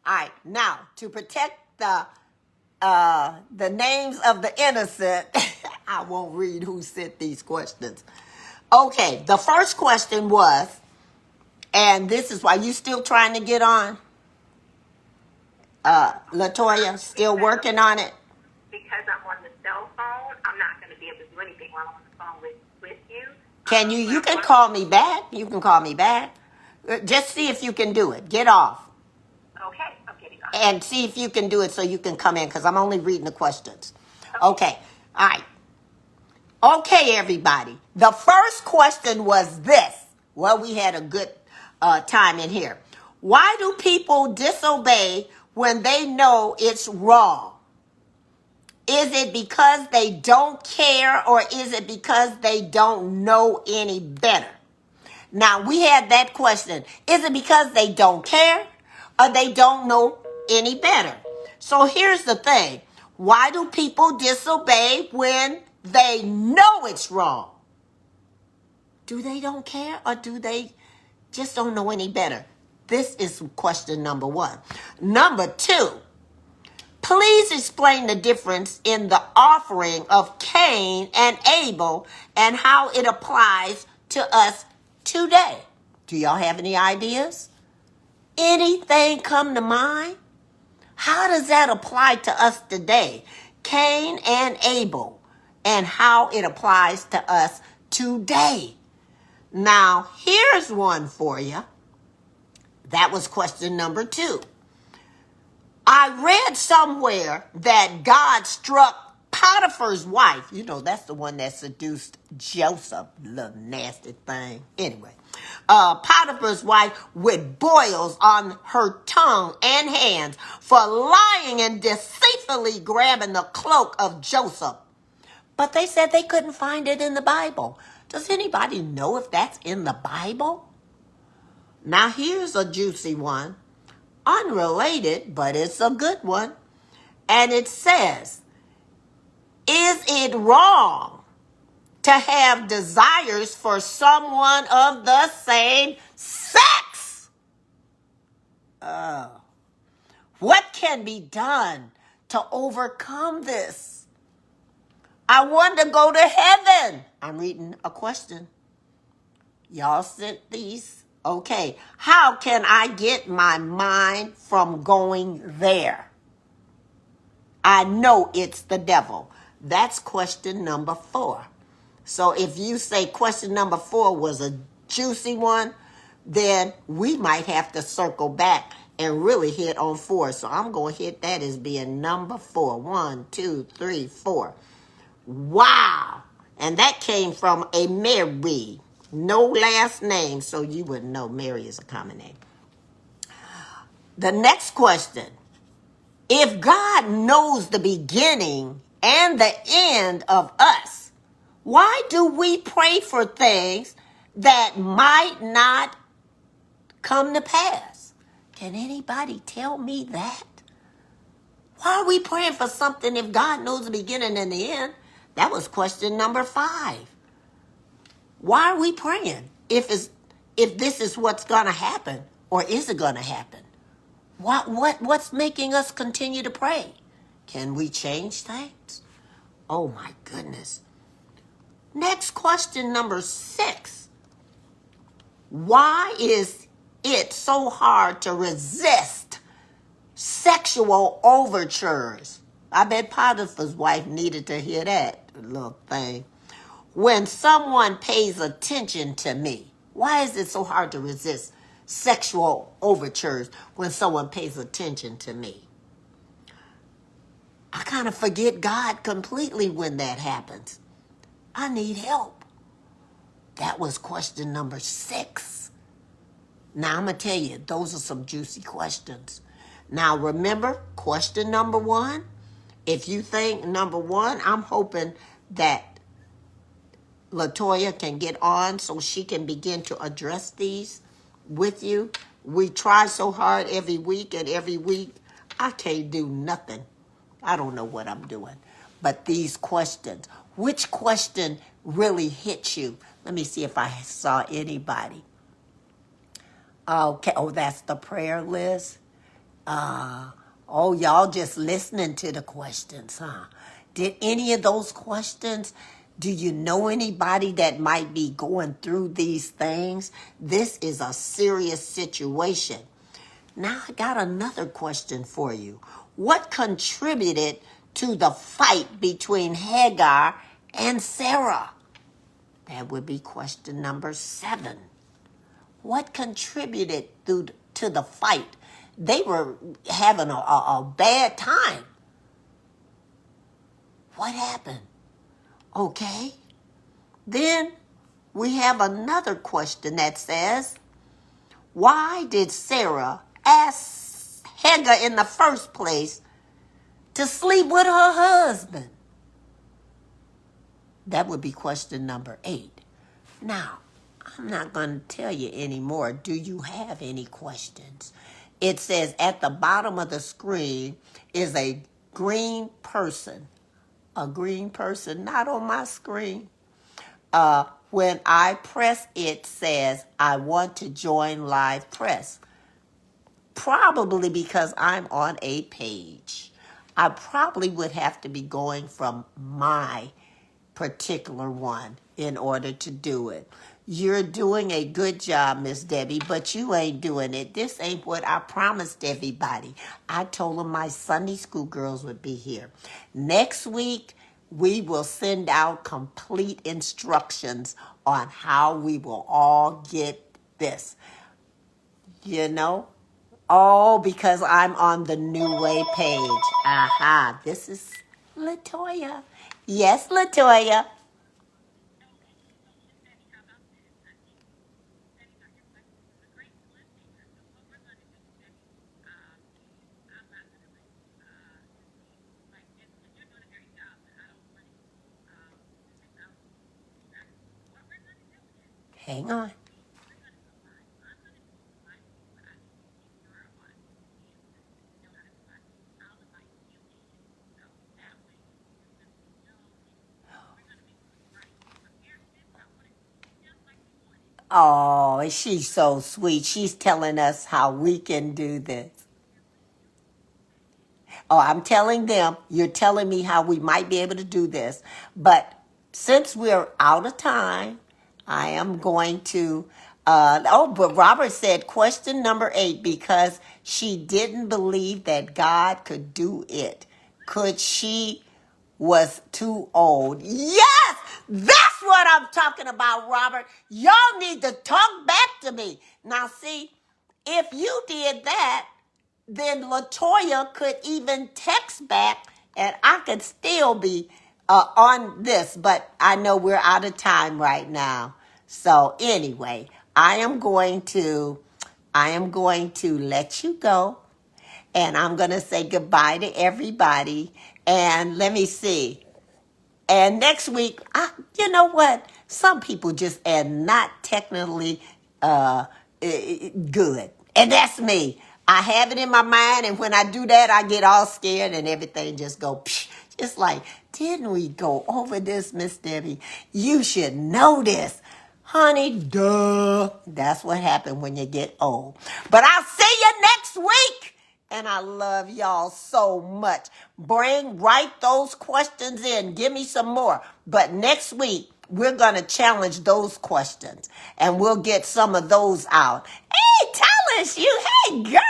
All right. Now, to protect the names of the innocent, I won't read who sent these questions. Okay. The first question was, and this is why you still trying to get on, Latoya, still working on it. Because I'm on the cell phone, I'm not going to be able to do anything while I'm on the phone with you. Can you? You can call me back. You can call me back. Just see if you can do it. Get off. Okay, I'm getting off. And see if you can do it so you can come in, because I'm only reading the questions. Okay. All right. Okay, everybody. The first question was this. Well, we had a good time in here. Why do people disobey when they know it's wrong? Is it because they don't care, or is it because they don't know any better? Now, we had that question. Is it because they don't care, or they don't know any better? So here's the thing. Why do people disobey when they know it's wrong? Do they don't care, or do they just don't know any better? This is question number one. Number two, please explain the difference in the offering of Cain and Abel and how it applies to us today. Do y'all have any ideas? Anything come to mind? How does that apply to us today? Cain and Abel, and how it applies to us today. Now, here's one for you. That was question number two. I read somewhere that God struck Potiphar's wife. You know, that's the one that seduced Joseph, little nasty thing. Anyway, Potiphar's wife with boils on her tongue and hands for lying and deceitfully grabbing the cloak of Joseph. But they said they couldn't find it in the Bible. Does anybody know if that's in the Bible? Now, here's a juicy one. Unrelated, but it's a good one. And it says, is it wrong to have desires for someone of the same sex? What can be done to overcome this? I want to go to heaven. I'm reading a question. Y'all sent these. Okay, how can I get my mind from going there? I know it's the devil. That's question number 4. So if you say question number 4 was a juicy one, then we might have to circle back and really hit on 4. So I'm going to hit that as being number 4. 1, 2, 3, 4. Wow. And that came from a Mary. No last name, so you wouldn't know Mary is a common name. The next question. If God knows the beginning and the end of us, why do we pray for things that might not come to pass? Can anybody tell me that? Why are we praying for something if God knows the beginning and the end? That was question number 5. Why are we praying if this is what's going to happen, or is it going to happen? What's making us continue to pray? Can we change things? Oh my goodness. Next question, number 6. Why is it so hard to resist sexual overtures? I bet Potiphar's wife needed to hear that little thing. When someone pays attention to me, why is it so hard to resist sexual overtures when someone pays attention to me? I kind of forget God completely when that happens. I need help. That was question number 6. Now, I'm going to tell you, those are some juicy questions. Now, remember, question number 1. If you think number 1, I'm hoping that Latoya can get on so she can begin to address these with you. We try so hard every week, and every week I can't do nothing. I don't know what I'm doing. But these questions, which question really hit you? Let me see if I saw anybody. Okay, oh, that's the prayer list. Oh, y'all just listening to the questions, huh? Did any of those questions, do you know anybody that might be going through these things? This is a serious situation. Now I got another question for you. What contributed to the fight between Hagar and Sarah? That would be question number 7. What contributed to the fight? They were having a bad time. What happened? Okay. Then we have another question that says, why did Sarah ask Hagar in the first place to sleep with her husband? That would be question number 8. Now, I'm not going to tell you anymore. Do you have any questions? It says at the bottom of the screen is a green person. A green person, not on my screen. When I press it says, I want to join live press. Probably because I'm on a page. I probably would have to be going from my particular one in order to do it. You're doing a good job, Miss Debbie, but you ain't doing it. This ain't what I promised everybody. I told them my Sunday school girls would be here. Next week, we will send out complete instructions on how we will all get this. You know? Oh, because I'm on the New Way page. Aha, this is Latoya. Yes, Latoya. Hang on. Oh, she's so sweet. She's telling us how we can do this. Oh, I'm telling them, you're telling me how we might be able to do this. But since we're out of time, I am going to. But Robert said question number 8 because she didn't believe that God could do it. Could she was too old? Yes, that's what I'm talking about, Robert. Y'all need to talk back to me. Now, see, if you did that, then Latoya could even text back and I could still be on this, but I know we're out of time right now. So anyway, I am going to let you go, and I'm going to say goodbye to everybody. And let me see. And next week, you know what? Some people just are not technically good. And that's me. I have it in my mind, and when I do that, I get all scared and everything just go psh. Just like, didn't we go over this, Miss Debbie? You should know this. Honey, duh. That's what happened when you get old. But I'll see you next week. And I love y'all so much. Write those questions in. Give me some more. But next week, we're going to challenge those questions. And we'll get some of those out. Hey, tell us hey, girl,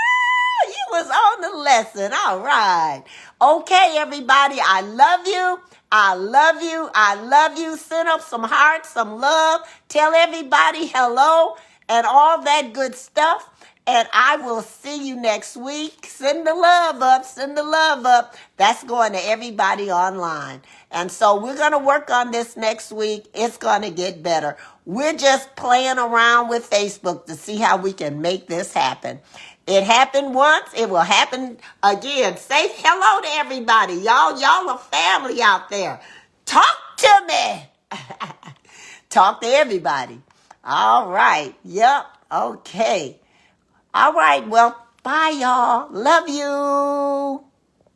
you was on the lesson. All right. Okay, everybody, I love you. I love you. I love you. Send up some hearts, some love. Tell everybody hello and all that good stuff. And I will see you next week. Send the love up. Send the love up. That's going to everybody online. And so we're going to work on this next week. It's going to get better. We're just playing around with Facebook to see how we can make this happen. It happened once. It will happen again. Say hello to everybody. Y'all are family out there. Talk to me. Talk to everybody. All right. Yep. Okay. All right. Well, bye, y'all. Love you.